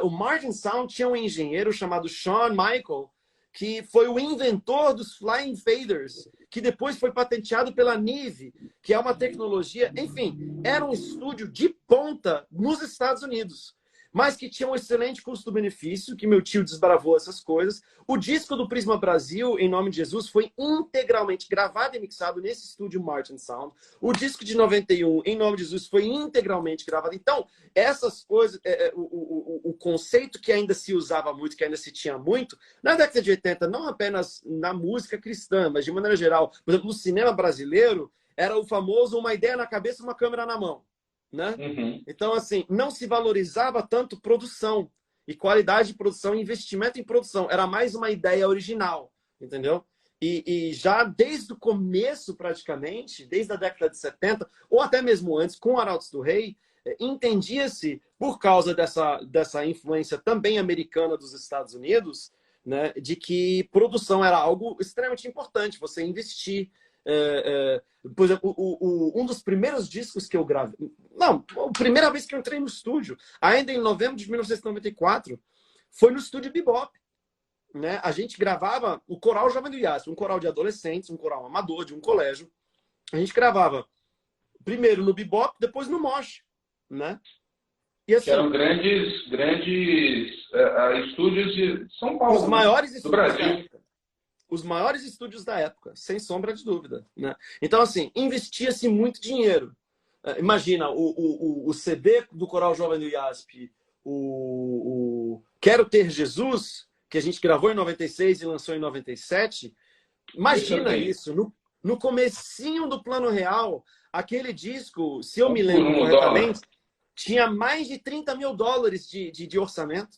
Speaker 2: O Martin Sound tinha um engenheiro chamado Sean Michael, que foi o inventor dos Flying Faders, que depois foi patenteado pela Neve, que é uma tecnologia... Enfim, era um estúdio de ponta nos Estados Unidos, mas que tinha um excelente custo-benefício, que meu tio desbravou essas coisas. O disco do Prisma Brasil, Em Nome de Jesus, foi integralmente gravado e mixado nesse estúdio Martin Sound. O disco de 91, Em Nome de Jesus, foi integralmente gravado. Então, essas coisas, o conceito que ainda se usava muito, que ainda se tinha muito, na década de 80, não apenas na música cristã, mas de maneira geral, por exemplo, no cinema brasileiro, era o famoso uma ideia na cabeça, uma câmera na mão. Né?
Speaker 1: Uhum.
Speaker 2: Então, assim, não se valorizava tanto produção e qualidade de produção, investimento em produção. Era mais uma ideia original, entendeu? E já desde o começo, praticamente, desde a década de 70, ou até mesmo antes, com Arautos do Rei, entendia-se, por causa dessa influência também americana dos Estados Unidos, né, de que produção era algo extremamente importante, você investir. Por exemplo, um dos primeiros discos que eu gravei, não, a primeira vez que eu entrei no estúdio, ainda em novembro de 1994, foi no estúdio Bebop, né? A gente gravava o Coral Jovem do IASP, um coral de adolescentes, um coral amador de um colégio. A gente gravava primeiro no Bebop, depois no Mosh, né? E assim,
Speaker 1: que eram grandes estúdios de São Paulo,
Speaker 2: os maiores
Speaker 1: do
Speaker 2: estúdios
Speaker 1: Brasil.
Speaker 2: da época. Os maiores estúdios da época, sem sombra de dúvida. Né? Então, assim, investia-se muito dinheiro. Imagina, o CD do Coral Jovem do IASP, o Quero Ter Jesus, que a gente gravou em 96 e lançou em 97. Imagina isso, no comecinho do Plano Real, aquele disco, se eu me lembro corretamente, tinha mais de $30 mil de orçamento.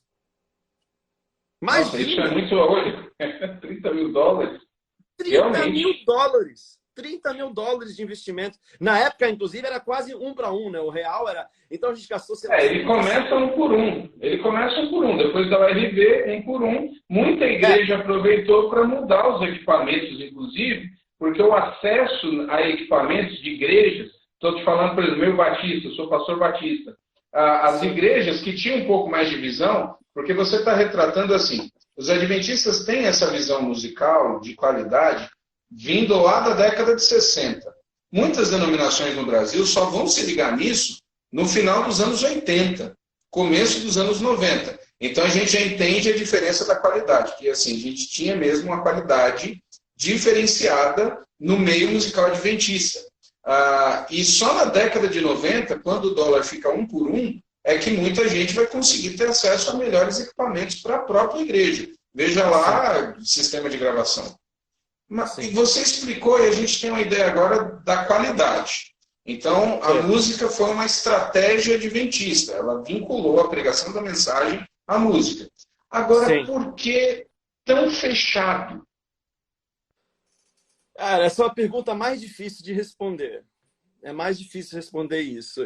Speaker 1: Nossa, isso é muito hoje. $30 mil.
Speaker 2: $30 mil. $30 mil de investimento. Na época, inclusive, era quase 1 para 1, né? O real era... Então a gente gastou...
Speaker 1: Ele começa 1 por 1. Depois da URV, 1 por 1. Muita igreja aproveitou para mudar os equipamentos, inclusive, porque o acesso a equipamentos de igrejas, estou te falando, por exemplo, eu batista, sou pastor batista, as igrejas que tinham um pouco mais de visão, porque você está retratando assim, os adventistas têm essa visão musical de qualidade vindo lá da década de 60. Muitas denominações no Brasil só vão se ligar nisso no final dos anos 80, começo dos anos 90. Então a gente já entende a diferença da qualidade, que assim, a gente tinha mesmo uma qualidade diferenciada no meio musical adventista. E só na década de 90, quando o dólar fica 1 por 1, é que muita gente vai conseguir ter acesso a melhores equipamentos para a própria igreja. Veja lá o sistema de gravação. Mas você explicou, e a gente tem uma ideia agora da qualidade. Então, a música foi uma estratégia adventista. Ela vinculou a pregação da mensagem à música. Agora,
Speaker 2: Sim.
Speaker 1: por que tão fechado?
Speaker 2: Cara, essa é uma pergunta mais difícil de responder. É mais difícil responder isso.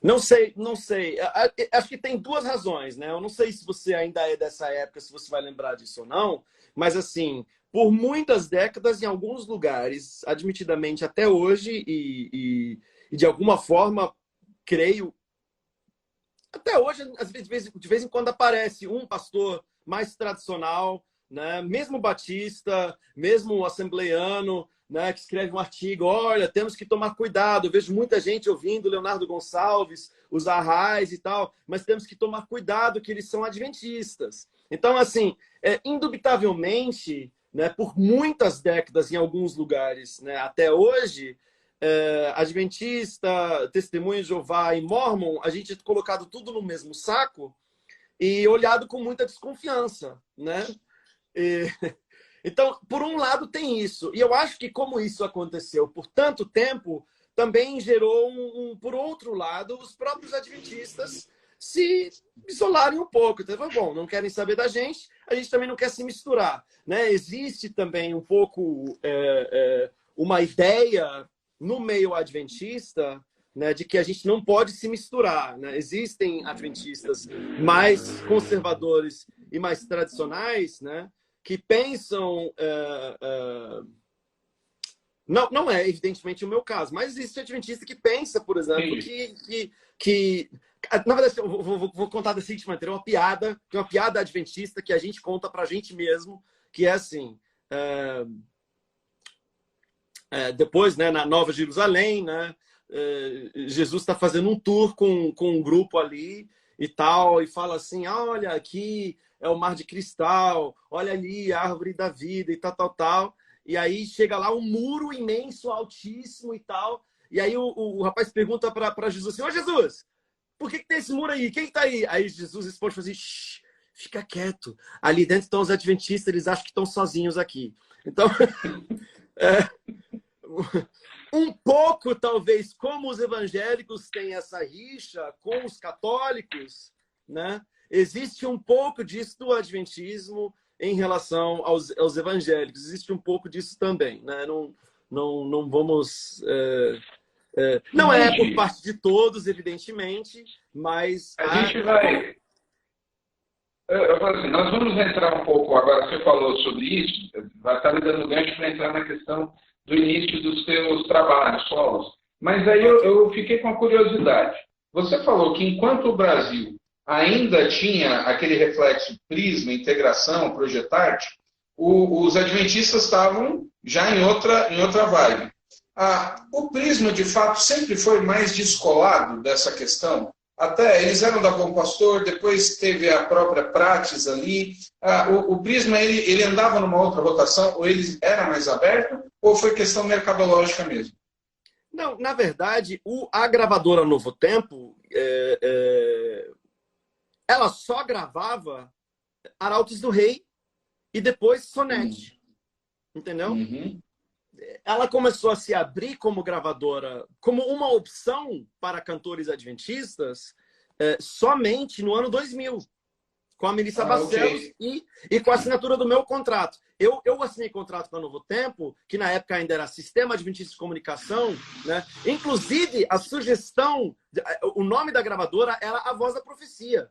Speaker 2: Não sei, não sei. Acho que tem duas razões, né? Eu não sei se você ainda é dessa época, se você vai lembrar disso ou não, mas assim, por muitas décadas, em alguns lugares, admitidamente até hoje, e de alguma forma, creio, até hoje, às vezes, de vez em quando aparece um pastor mais tradicional, né? Mesmo batista, mesmo assembleiano, né? Que escreve um artigo, olha, temos que tomar cuidado. Eu vejo muita gente ouvindo Leonardo Gonçalves, os Arrais e tal, mas temos que tomar cuidado que eles são adventistas. Então, assim, indubitavelmente, né, por muitas décadas em alguns lugares, né, até hoje, Adventista, Testemunha de Jeová e Mormon, a gente é colocado tudo no mesmo saco e olhado com muita desconfiança, né? E, então, por um lado tem isso. E eu acho que como isso aconteceu por tanto tempo, também gerou por outro lado, os próprios adventistas se isolarem um pouco. Então, bom, não querem saber da gente, a gente também não quer se misturar, né? Existe também um pouco uma ideia no meio adventista, né, de que a gente não pode se misturar, né? Existem adventistas mais conservadores e mais tradicionais, né, que pensam... Não é, evidentemente, o meu caso, mas existe adventista que pensa, por exemplo, que na verdade, eu vou contar da seguinte maneira, que é uma piada adventista que a gente conta pra gente mesmo, que é assim... depois, né, na Nova Jerusalém, né, Jesus está fazendo um tour com um grupo ali e tal, e fala assim, olha, aqui é o mar de cristal, olha ali a árvore da vida e tal, tal, tal. E aí chega lá um muro imenso, altíssimo e tal, e aí o rapaz pergunta para Jesus assim, ô Jesus, por que tem esse muro aí? Quem está aí? Aí Jesus responde assim, fica quieto, ali dentro estão os adventistas, eles acham que estão sozinhos aqui. Então... um pouco, talvez, como os evangélicos têm essa rixa com os católicos, né? Existe um pouco disso do adventismo em relação aos evangélicos. Existe um pouco disso também, né? Não vamos... não é por parte de todos, evidentemente, mas...
Speaker 1: A gente vai... Eu falo assim, nós vamos entrar um pouco, agora você falou sobre isso, vai estar me dando gancho para entrar na questão do início dos seus trabalhos solos. Mas aí eu fiquei com a curiosidade. Você falou que enquanto o Brasil ainda tinha aquele reflexo prisma, integração, projetarte, os adventistas estavam já em outra vibe. O prisma, de fato, sempre foi mais descolado dessa questão. Até eles eram da Bom Pastor, depois teve a própria Prates ali. O prisma, ele andava numa outra rotação, ou ele era mais aberto, ou foi questão mercadológica mesmo?
Speaker 2: Não, na verdade, a gravadora Novo Tempo, ela só gravava Arautos do Rei e depois Sonete. Entendeu?
Speaker 1: Uhum.
Speaker 2: Ela começou a se abrir como gravadora, como uma opção para cantores adventistas, somente no ano 2000, com a Melissa Barcelos
Speaker 1: Okay.
Speaker 2: e com a assinatura do meu contrato. Eu assinei contrato com a Novo Tempo, que na época ainda era Sistema Adventista de Comunicação, né? Inclusive, a sugestão, o nome da gravadora era A Voz da Profecia.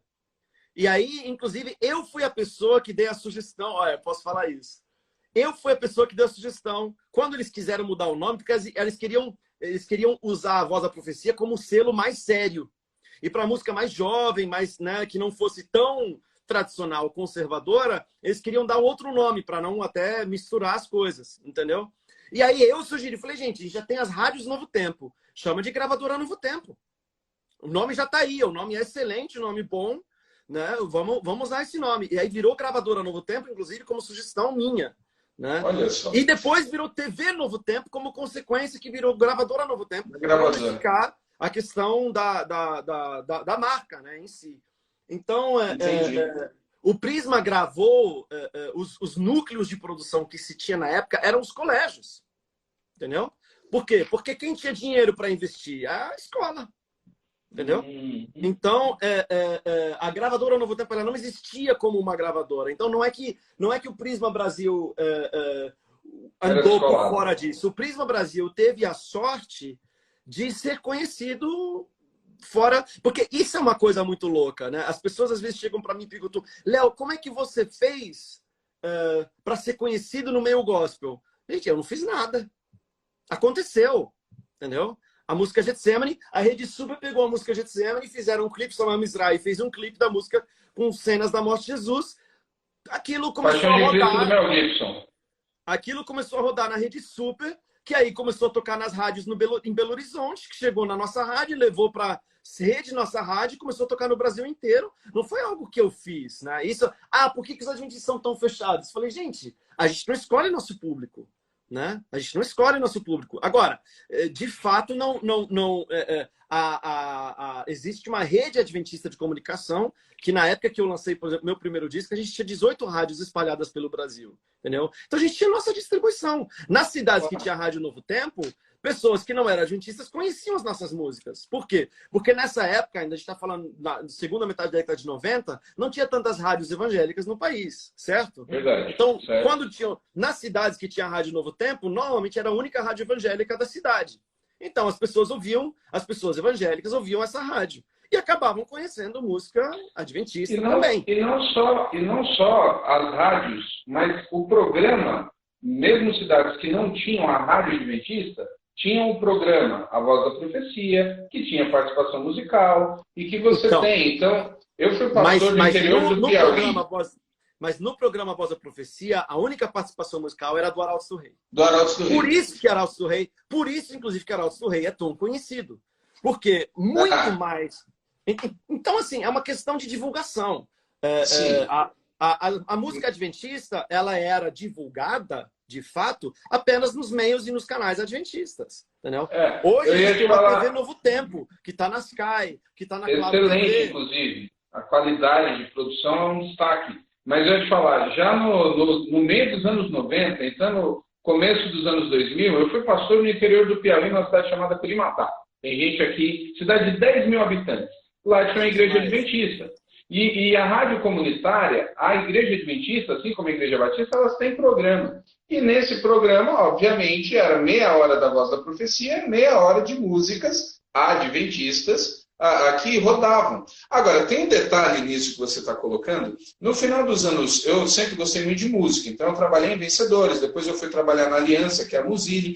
Speaker 2: E aí, inclusive, eu fui a pessoa que dei a sugestão, olha, eu posso falar isso. Eu fui a pessoa que deu a sugestão, quando eles quiseram mudar o nome, porque eles queriam usar A Voz da Profecia como um selo mais sério. E para música mais jovem, mais, né, que não fosse tão tradicional, conservadora, eles queriam dar outro nome, para não até misturar as coisas, entendeu? E aí eu sugeri, falei, gente, a gente já tem as rádios Novo Tempo, chama de gravadora Novo Tempo. O nome já está aí, o nome é excelente, o nome bom, né? Vamos usar esse nome. E aí virou gravadora Novo Tempo, inclusive como sugestão minha. Né?
Speaker 1: Olha só.
Speaker 2: E depois virou TV Novo Tempo, como consequência que virou gravadora Novo Tempo, para unificar a questão da marca, né, em si. Então, o Prisma gravou, os núcleos de produção que se tinha na época eram os colégios. Entendeu? Por quê? Porque quem tinha dinheiro para investir? A escola. Entendeu? Então, a gravadora Novo Tempo ela não existia como uma gravadora. Então, não é que o Prisma Brasil andou por fora disso. O Prisma Brasil teve a sorte de ser conhecido fora... Porque isso é uma coisa muito louca, né? As pessoas às vezes chegam para mim e perguntam: Léo, como é que você fez para ser conhecido no meio gospel? Gente, eu não fiz nada. Aconteceu, entendeu? A música Getsemane, a Rede Super pegou a música Getsemane e fizeram um clipe, Samuel Mizrahi fez um clipe da música com cenas da morte de Jesus. Aquilo começou a rodar.
Speaker 1: Do Mel Gibson.
Speaker 2: Aquilo começou a rodar na Rede Super, que aí começou a tocar nas rádios em Belo Horizonte, que chegou na nossa rádio, levou para rede nossa rádio e começou a tocar no Brasil inteiro. Não foi algo que eu fiz, né? Isso, por que os adventistas são tão fechados? Eu falei, gente, a gente não escolhe nosso público. Né? A gente não escolhe nosso público. Agora, de fato, existe uma rede adventista de comunicação que, na época que eu lancei, por exemplo, meu primeiro disco, a gente tinha 18 rádios espalhadas pelo Brasil. Entendeu? Então, a gente tinha nossa distribuição. Nas cidades que tinha Rádio Novo Tempo, pessoas que não eram adventistas conheciam as nossas músicas. Por quê? Porque nessa época, ainda a gente está falando na segunda metade da década de 90, não tinha tantas rádios evangélicas no país, certo?
Speaker 1: Verdade.
Speaker 2: Então,
Speaker 1: certo.
Speaker 2: Quando tinha... Nas cidades que tinha Rádio Novo Tempo, normalmente era a única rádio evangélica da cidade. Então, as pessoas evangélicas ouviam essa rádio. E acabavam conhecendo música adventista também.
Speaker 1: E não só as rádios, mas o programa, mesmo cidades que não tinham a rádio adventista, tinham o programa A Voz da Profecia, que tinha participação musical, e que você tem. Então, eu fui pastor no interior do Piauí.
Speaker 2: Mas no programa Voz da Profecia, a única participação musical era do Arautos do Rei.
Speaker 1: Por
Speaker 2: isso, inclusive, que Arautos do Rei é tão conhecido. Porque muito mais... Então, assim, é uma questão de divulgação. A música adventista, ela era divulgada, de fato, apenas nos meios e nos canais adventistas. Entendeu? Hoje a gente tem uma TV Novo Tempo, que está na Sky, que está na Claro TV.
Speaker 1: Excelente, inclusive. A qualidade de produção é um destaque. Mas eu ia te falar, já no meio dos anos 90, então no começo dos anos 2000, eu fui pastor no interior do Piauí, numa cidade chamada Curimatá. Tem gente aqui, cidade de 10 mil habitantes. Lá tinha uma igreja adventista. E a rádio comunitária, a igreja adventista, assim como a igreja batista, elas têm programa. E nesse programa, obviamente, era meia hora da Voz da Profecia, meia hora de músicas adventistas que rodavam. Agora, tem um detalhe nisso que você está colocando. No final dos anos, eu sempre gostei muito de música, então eu trabalhei em Vencedores, depois eu fui trabalhar na Aliança, que é a Musili.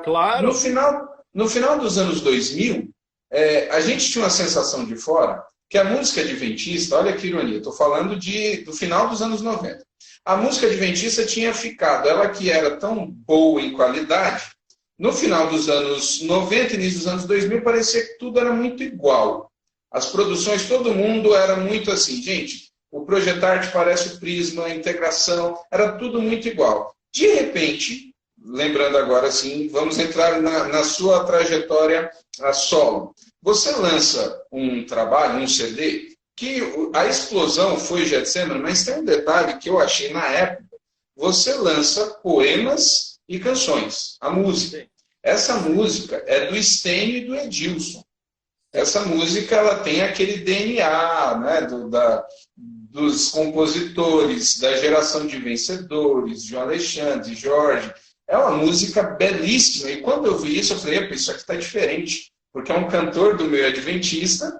Speaker 2: Claro.
Speaker 1: No final dos anos 2000, a gente tinha uma sensação de fora que a música adventista, olha que ironia, estou falando do final dos anos 90. A música adventista tinha ficado, ela que era tão boa em qualidade, no final dos anos 90 e início dos anos 2000, parecia que tudo era muito igual. As produções, todo mundo era muito assim, gente, o Projetarte parece o Prisma, a integração, era tudo muito igual. De repente, lembrando agora assim, vamos entrar na sua trajetória solo. Você lança um trabalho, um CD, que a explosão foi Getsemane, mas tem um detalhe que eu achei na época. Você lança poemas e canções, a música. Essa música é do Stênio e do Edilson. Essa música ela tem aquele DNA, né, dos compositores, da geração de Vencedores, João Alexandre, Jorge. É uma música belíssima. E quando eu vi isso, eu falei, isso aqui está diferente. Porque é um cantor do meio adventista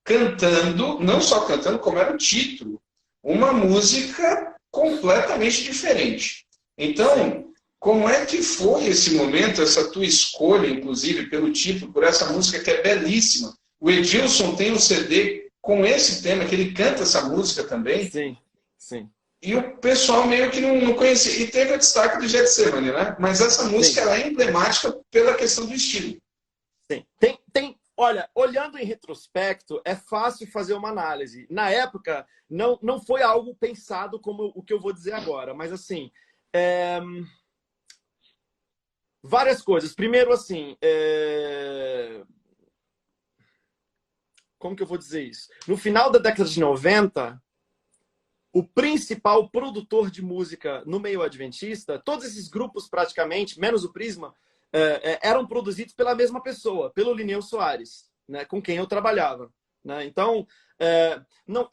Speaker 1: cantando, não só cantando, como era o título, uma música completamente diferente. Então, como é que foi esse momento, essa tua escolha, inclusive, pelo título, por essa música que é belíssima? O Edilson tem um CD com esse tema, que ele canta essa música também.
Speaker 2: Sim, sim.
Speaker 1: E o pessoal meio que não conhecia. E teve o destaque do Getsemane, né? Mas essa música ela é emblemática pela questão do estilo.
Speaker 2: Sim. Olha, olhando em retrospecto, é fácil fazer uma análise. Na época, não foi algo pensado como o que eu vou dizer agora. Mas, assim, várias coisas. Primeiro, assim, como que eu vou dizer isso? No final da década de 90, o principal produtor de música no meio adventista, todos esses grupos praticamente, menos o Prisma, eram produzidos pela mesma pessoa, pelo Lineu Soares, né, com quem eu trabalhava. Né? Então, não...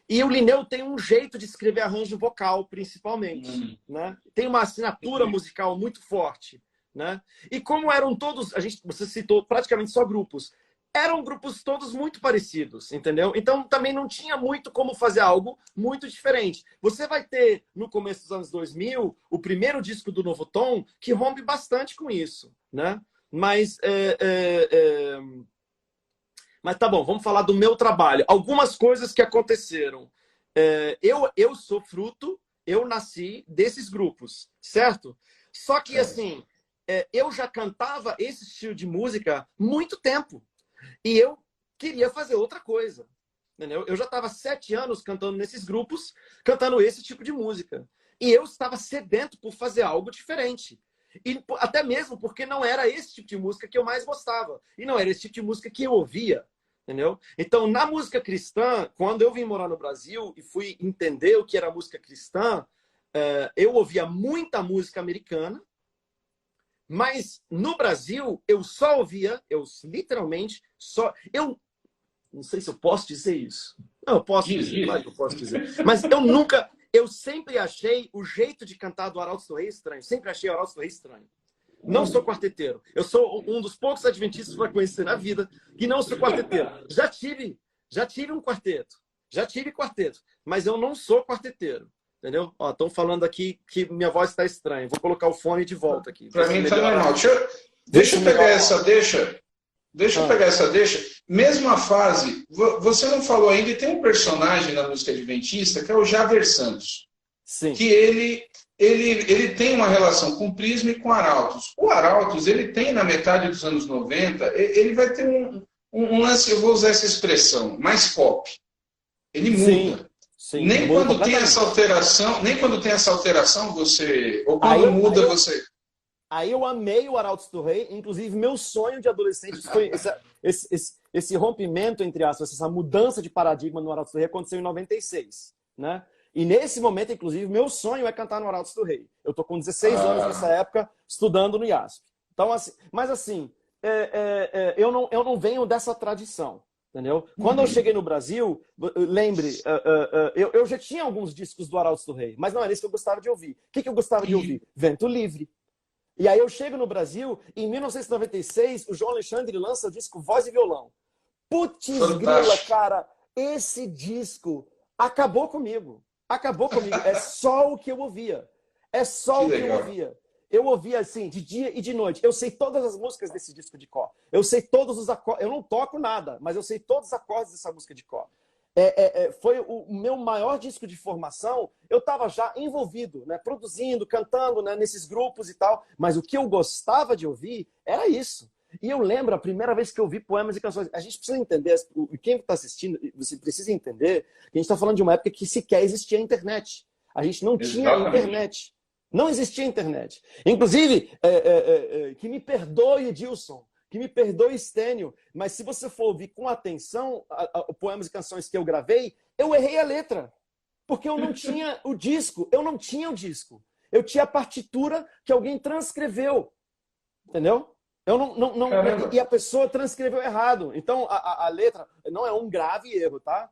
Speaker 2: E o Lineu tem um jeito de escrever arranjo vocal, principalmente. Né? Tem uma assinatura musical muito forte. Né? E como eram todos, você citou praticamente só grupos, eram grupos todos muito parecidos, entendeu? Então também não tinha muito como fazer algo muito diferente. Você vai ter, no começo dos anos 2000, o primeiro disco do Novo Tom, que rompe bastante com isso. Né? Mas tá bom, vamos falar do meu trabalho. Algumas coisas que aconteceram. Eu sou fruto, eu nasci desses grupos, certo? Só que, assim, eu já cantava esse estilo de música há muito tempo. E eu queria fazer outra coisa. Entendeu? Eu já estava 7 anos cantando nesses grupos, cantando esse tipo de música. E eu estava sedento por fazer algo diferente. E até mesmo porque não era esse tipo de música que eu mais gostava. E não era esse tipo de música que eu ouvia. Entendeu? Então, na música cristã, quando eu vim morar no Brasil e fui entender o que era música cristã, eu ouvia muita música americana, mas no Brasil eu só ouvia, eu literalmente só... Eu não sei se eu posso dizer isso. Não, eu posso dizer, claro que eu posso dizer. Mas eu sempre achei o jeito de cantar do Arautos do Rei estranho. Sempre achei o Arautos do Rei estranho. Não sou quarteteiro. Eu sou um dos poucos adventistas para conhecer na vida que não sou quarteteiro. Já tive um quarteto. Já tive quarteto. Mas eu não sou quarteteiro. Entendeu? Estão falando aqui que minha voz está estranha. Vou colocar o fone de volta aqui.
Speaker 1: Para mim está normal. Deixa eu pegar essa deixa. Deixa eu pegar essa deixa. Mesma fase, você não falou ainda, e tem um personagem na música adventista que é o Javer Santos.
Speaker 2: Sim.
Speaker 1: Que ele tem uma relação com o Prisma e com o Arautos. O Arautos, ele tem, na metade dos anos 90, ele vai ter um lance, eu vou usar essa expressão, mais pop. Ele muda.
Speaker 2: Sim,
Speaker 1: nem quando tem essa alteração, você... Ou quando muda, você...
Speaker 2: Aí eu amei o Arautos do Rei, inclusive meu sonho de adolescente foi esse rompimento, entre aspas, essa mudança de paradigma no Arautos do Rei aconteceu em 96, né? E nesse momento, inclusive, meu sonho é cantar no Arautos do Rei. Eu tô com 16 anos nessa época, estudando no IASP. Então, assim, mas assim, eu não venho dessa tradição, entendeu? Quando eu cheguei no Brasil, lembre, eu já tinha alguns discos do Arautos do Rei, mas não era isso que eu gostava de ouvir. O que eu gostava de ouvir? Vento Livre. E aí eu chego no Brasil, e em 1996, o João Alexandre lança o disco Voz e Violão. Putz grila, cara, esse disco acabou comigo. Acabou comigo. É só o que eu ouvia. É só o que eu ouvia. Eu ouvia assim, de dia e de noite. Eu sei todas as músicas desse disco de cor. Eu sei todos os acordes. Eu não toco nada, mas eu sei todos os acordes dessa música de cor. Foi o meu maior disco de formação. Eu estava já envolvido, né, produzindo, cantando, né, nesses grupos e tal. Mas o que eu gostava de ouvir era isso. E eu lembro a primeira vez que eu vi poemas e canções. A gente precisa entender, quem está assistindo, você precisa entender que a gente está falando de uma época que sequer existia a internet. A gente não tinha internet. Não existia internet. Inclusive, que me perdoe, Edilson, que me perdoe, Stênio, mas se você for ouvir com atenção poemas e canções que eu gravei, eu errei a letra. Porque eu não tinha o disco. Eu não tinha o disco. Eu tinha a partitura que alguém transcreveu. Entendeu? E a pessoa transcreveu errado. Então, a letra não é um grave erro, tá?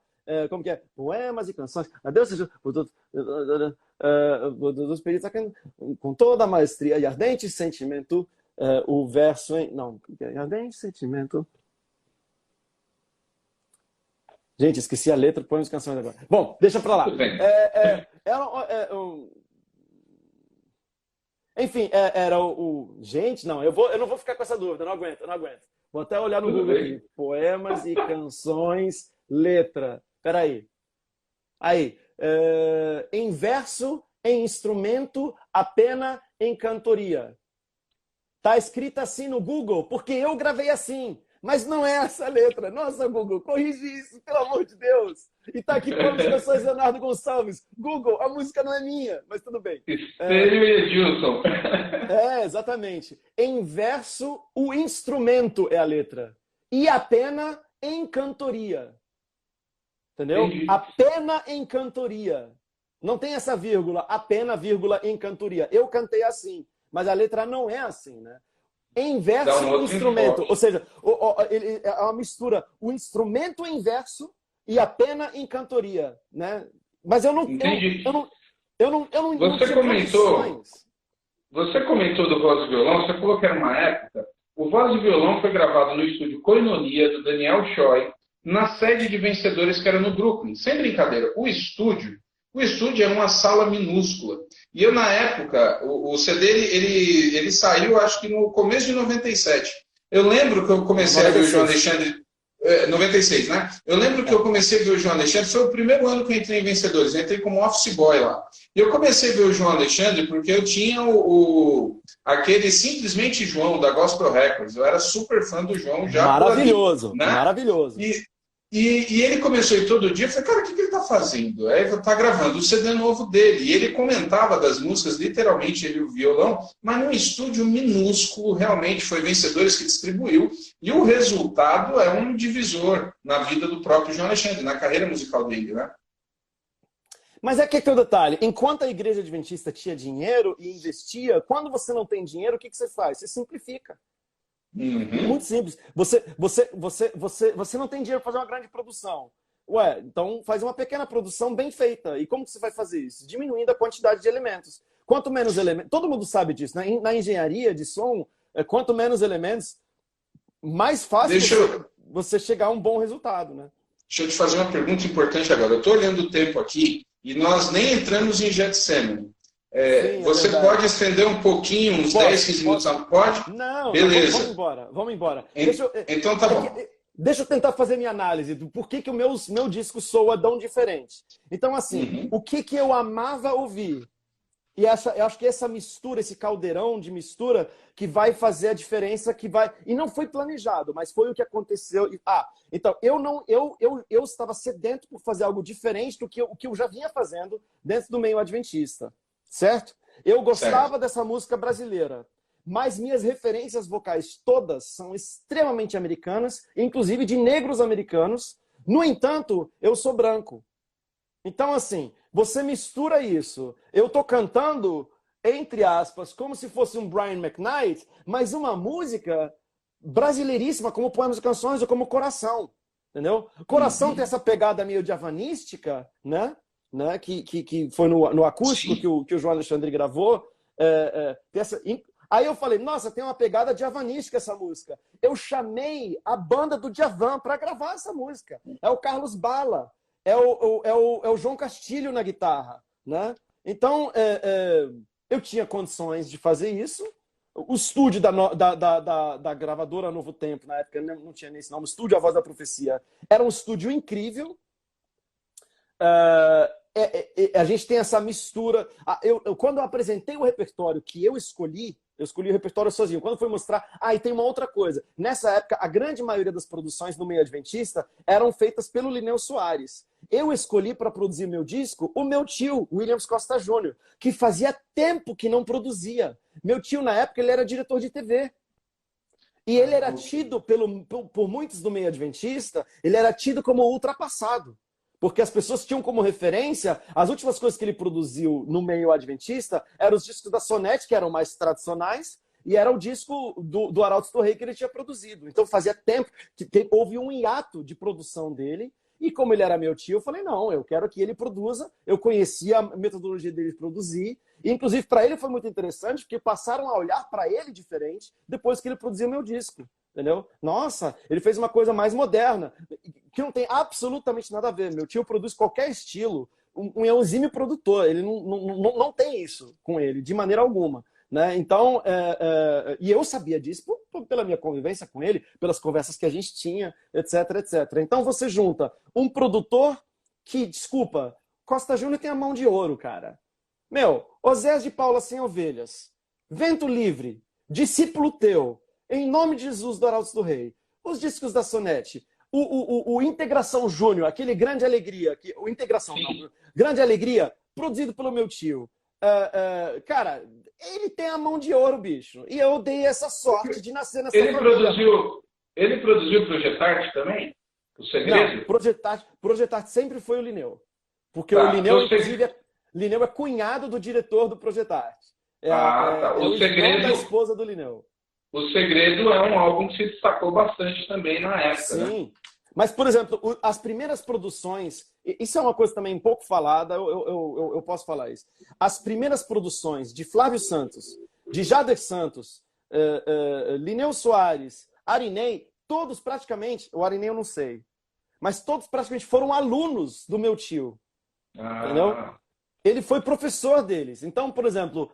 Speaker 2: Como que é? Poemas e canções. Adeus seja dos peritos com toda a maestria e ardente sentimento. O verso em... Não, ardente sentimento. Gente, esqueci a letra, poemas e canções agora. Bom, deixa pra lá. Enfim, era o... Gente, não, eu não vou ficar com essa dúvida, eu não aguento. Vou até olhar no Google aqui. Poemas e canções, letra. Peraí. Aí. Em verso, em instrumento, apenas em cantoria. Tá escrito assim no Google, porque eu gravei assim. Mas não é essa letra. Nossa, Google, corrige isso, pelo amor de Deus. E tá aqui Poemas e Canções, Leonardo Gonçalves. Google, a música não é minha, mas tudo bem.
Speaker 1: Estênio e Edilson.
Speaker 2: Exatamente. Em verso, o instrumento é a letra. E apenas em cantoria. entendeu?
Speaker 3: Entendi.
Speaker 2: A pena em cantoria. Não tem essa vírgula, a pena, vírgula, em cantoria. Eu cantei assim, mas a letra não é assim, né? Em verso
Speaker 3: Dá um
Speaker 2: e
Speaker 3: outro
Speaker 2: instrumento.
Speaker 3: enfoque.
Speaker 2: Ou seja, é uma mistura, o instrumento em verso e a pena em cantoria, né? Mas eu não,
Speaker 3: Entendi.
Speaker 2: não
Speaker 3: Você
Speaker 2: tinha
Speaker 3: comentou,
Speaker 2: condições.
Speaker 3: você comentou do voz e violão, você falou que era uma época. O voz e violão foi gravado no estúdio Koinonia, do Daniel Choi, na sede de Vencedores, que era no Brooklyn. Sem brincadeira, o estúdio era uma sala minúscula. E eu, na época, o CD ele saiu, acho que no começo de 97. Eu lembro que eu comecei a ver o João Alexandre. 96, né? Eu lembro que eu comecei a ver o João Alexandre, foi o primeiro ano que eu entrei em Vencedores, eu entrei como office boy lá. E eu comecei a ver o João Alexandre porque eu tinha aquele Simplesmente João, da Gospel Records. Eu era super fã do João já.
Speaker 2: Maravilhoso,
Speaker 3: por ali, né?
Speaker 2: maravilhoso.
Speaker 3: E ele começou a ir todo dia, eu falei, cara, o que ele está fazendo? Aí ele está gravando o CD novo dele. E ele comentava das músicas, literalmente, ele e o violão, mas num estúdio minúsculo, realmente, foi Vencedores que distribuiu. E o resultado é um divisor na vida do próprio João Alexandre, na carreira musical dele, né?
Speaker 2: Mas é que tem o detalhe, enquanto a igreja adventista tinha dinheiro e investia, quando você não tem dinheiro, o que você faz? Você simplifica.
Speaker 3: Uhum.
Speaker 2: Muito simples. Você não tem dinheiro para fazer uma grande produção. Ué, então faz uma pequena produção bem feita. E como que você vai fazer isso? Diminuindo a quantidade de elementos. Quanto menos elementos... Todo mundo sabe disso, né? Na engenharia de som, quanto menos elementos, mais fácil você chegar a um bom resultado, né?
Speaker 3: Deixa eu te fazer uma pergunta importante agora. Eu estou olhando o tempo aqui e nós nem entramos em Getsemane.
Speaker 2: Sim,
Speaker 3: você pode estender um pouquinho, uns 10, 15 minutos? Pode?
Speaker 2: Não,
Speaker 3: beleza.
Speaker 2: Vamos embora.
Speaker 3: Então tá bom.
Speaker 2: Deixa eu tentar fazer minha análise do porquê que o meu disco soa tão diferente. Então, assim, o que eu amava ouvir? E eu acho que essa mistura, esse caldeirão de mistura, que vai fazer a diferença, que vai... E não foi planejado, mas foi o que aconteceu. Então, eu estava sedento por fazer algo diferente do que eu já vinha fazendo dentro do meio adventista. Certo? Eu gostava dessa música brasileira, mas minhas referências vocais todas são extremamente americanas, inclusive de negros americanos. No entanto, eu sou branco. Então, assim, você mistura isso. Eu tô cantando, entre aspas, como se fosse um Brian McKnight, mas uma música brasileiríssima, como Poemas e Canções ou como Coração. Entendeu? Coração tem essa pegada meio javanística, né? Que foi no acústico que o João Alexandre gravou. Aí eu falei, nossa, tem uma pegada javanística essa música. Eu chamei a banda do Djavan para gravar essa música. É o Carlos Bala, é o João Castilho na guitarra. Né? Então, eu tinha condições de fazer isso. O estúdio da gravadora Novo Tempo, na época não tinha nem esse nome, o estúdio A Voz da Profecia, era um estúdio incrível. A gente tem essa mistura. Quando eu apresentei o repertório que eu escolhi o repertório sozinho. Quando eu fui mostrar... e tem uma outra coisa. Nessa época, a grande maioria das produções no meio adventista eram feitas pelo Lineu Soares. Eu escolhi para produzir meu disco o meu tio, Williams Costa Júnior, que fazia tempo que não produzia. Meu tio, na época, ele era diretor de TV. E ele era tido, por muitos do meio adventista, ele era tido como ultrapassado. Porque as pessoas tinham como referência, as últimas coisas que ele produziu no meio adventista eram os discos da Sonete, que eram mais tradicionais, e era o disco do Arautos do Rei que ele tinha produzido. Então fazia tempo que houve um hiato de produção dele, e como ele era meu tio, eu falei, não, eu quero que ele produza. Eu conhecia a metodologia dele de produzir, e inclusive para ele foi muito interessante, porque passaram a olhar para ele diferente depois que ele produziu o meu disco. Entendeu? Nossa, ele fez uma coisa mais moderna, que não tem absolutamente nada a ver. Meu tio produz qualquer estilo, um exímio produtor, ele não tem isso com ele, de maneira alguma. Né? Então, e eu sabia disso pela minha convivência com ele, pelas conversas que a gente tinha, etc, etc. Então você junta um produtor que, desculpa, Costa Júnior tem a mão de ouro, cara. Osés de Paula Sem Ovelhas, Vento Livre, Discípulo Teu, Em Nome de Jesus, do Arautos do Rei, os discos da Sonete, o Integração Júnior, aquele Grande Alegria, Grande Alegria, produzido pelo meu tio. Cara, ele tem a mão de ouro, bicho. E eu dei essa sorte de nascer nessa família.
Speaker 3: Ele produziu o Projetarte também? O segredo?
Speaker 2: Não, Projetarte sempre foi o Linneu. Porque
Speaker 3: Tá,
Speaker 2: o Linneu,
Speaker 3: então
Speaker 2: inclusive, Linneu é cunhado do diretor do Projetarte.
Speaker 3: tá.
Speaker 2: É o irmão da esposa do Linneu.
Speaker 3: O Segredo é um álbum que se destacou bastante também na época, né?
Speaker 2: Sim. Mas, por exemplo, as primeiras produções, isso é uma coisa também um pouco falada, eu posso falar isso. As primeiras produções de Flávio Santos, de Jader Santos, Linneu Soares, Arinei, todos praticamente, o Arinei eu não sei, mas todos praticamente foram alunos do meu tio. Entendeu? Ele foi professor deles. Então, por exemplo,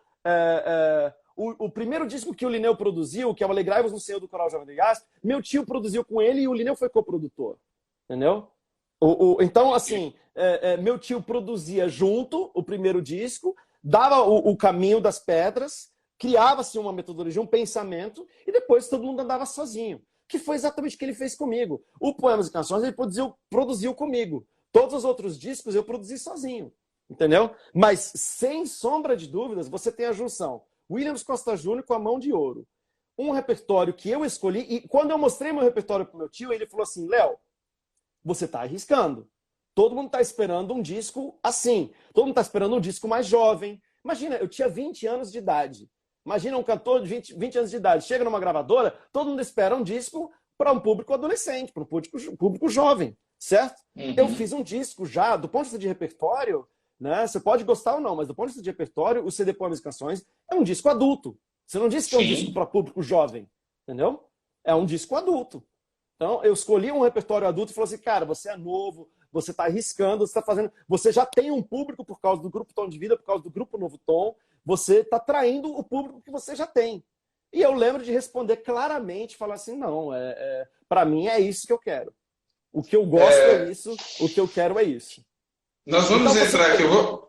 Speaker 2: o primeiro disco que o Linneu produziu, que é o Alegrai-vos no Senhor do Coral Jovem de Gaspar, meu tio produziu com ele e o Linneu foi coprodutor. Entendeu? Então, assim, meu tio produzia junto o primeiro disco, dava o caminho das pedras, criava-se uma metodologia, um pensamento, e depois todo mundo andava sozinho. Que foi exatamente o que ele fez comigo. O Poemas e Canções ele produziu comigo. Todos os outros discos eu produzi sozinho. Entendeu? Mas, sem sombra de dúvidas, você tem a junção. Williams Costa Júnior com A Mão de Ouro. Um repertório que eu escolhi, e quando eu mostrei meu repertório pro meu tio, ele falou assim, Léo, você está arriscando. Todo mundo está esperando um disco assim. Todo mundo está esperando um disco mais jovem. Imagina, eu tinha 20 anos de idade. Imagina um cantor de 20 anos de idade. Chega numa gravadora, todo mundo espera um disco para um público adolescente, para um público jovem, certo?
Speaker 3: Uhum.
Speaker 2: Eu fiz um disco já, do ponto de vista de repertório, né? Você pode gostar ou não, mas do ponto de vista de repertório, o CD Poemas e Canções é um disco adulto. Você não disse que é um disco para público jovem, entendeu? É um disco adulto. Então, eu escolhi um repertório adulto e falei assim, cara, você é novo, você está arriscando, você já tem um público por causa do Grupo Tom de Vida, por causa do Grupo Novo Tom, você está traindo o público que você já tem. E eu lembro de responder claramente, falar assim, não, para mim é isso que eu quero. O que eu gosto é isso, o que eu quero é isso.
Speaker 3: Nós vamos entrar aqui, eu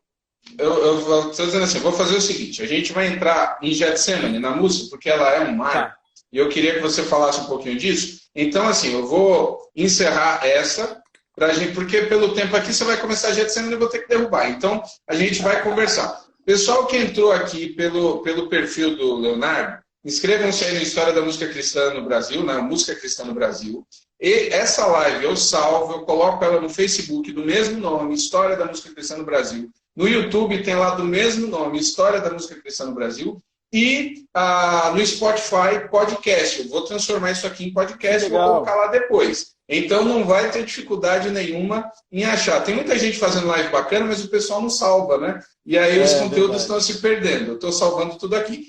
Speaker 3: estou dizendo assim, vou fazer o seguinte, a gente vai entrar em Getsemane, na música, porque ela é um mar, e eu queria que você falasse um pouquinho disso. Então, assim, eu vou encerrar essa, pra gente, porque pelo tempo aqui você vai começar a Getsemane e eu vou ter que derrubar. Então, a gente vai conversar. Pessoal que entrou aqui pelo perfil do Leonardo, inscrevam-se aí na História da Música Cristã no Brasil, na Música Cristã no Brasil. E essa live eu salvo, eu coloco ela no Facebook do mesmo nome, História da Música Cristã no Brasil. No YouTube tem lá do mesmo nome, História da Música Cristã no Brasil. E no Spotify, podcast. Eu vou transformar isso aqui em podcast e vou colocar lá depois. Então não vai ter dificuldade nenhuma em achar. Tem muita gente fazendo live bacana, mas o pessoal não salva, né? E aí os conteúdos estão se perdendo. Eu estou salvando tudo aqui.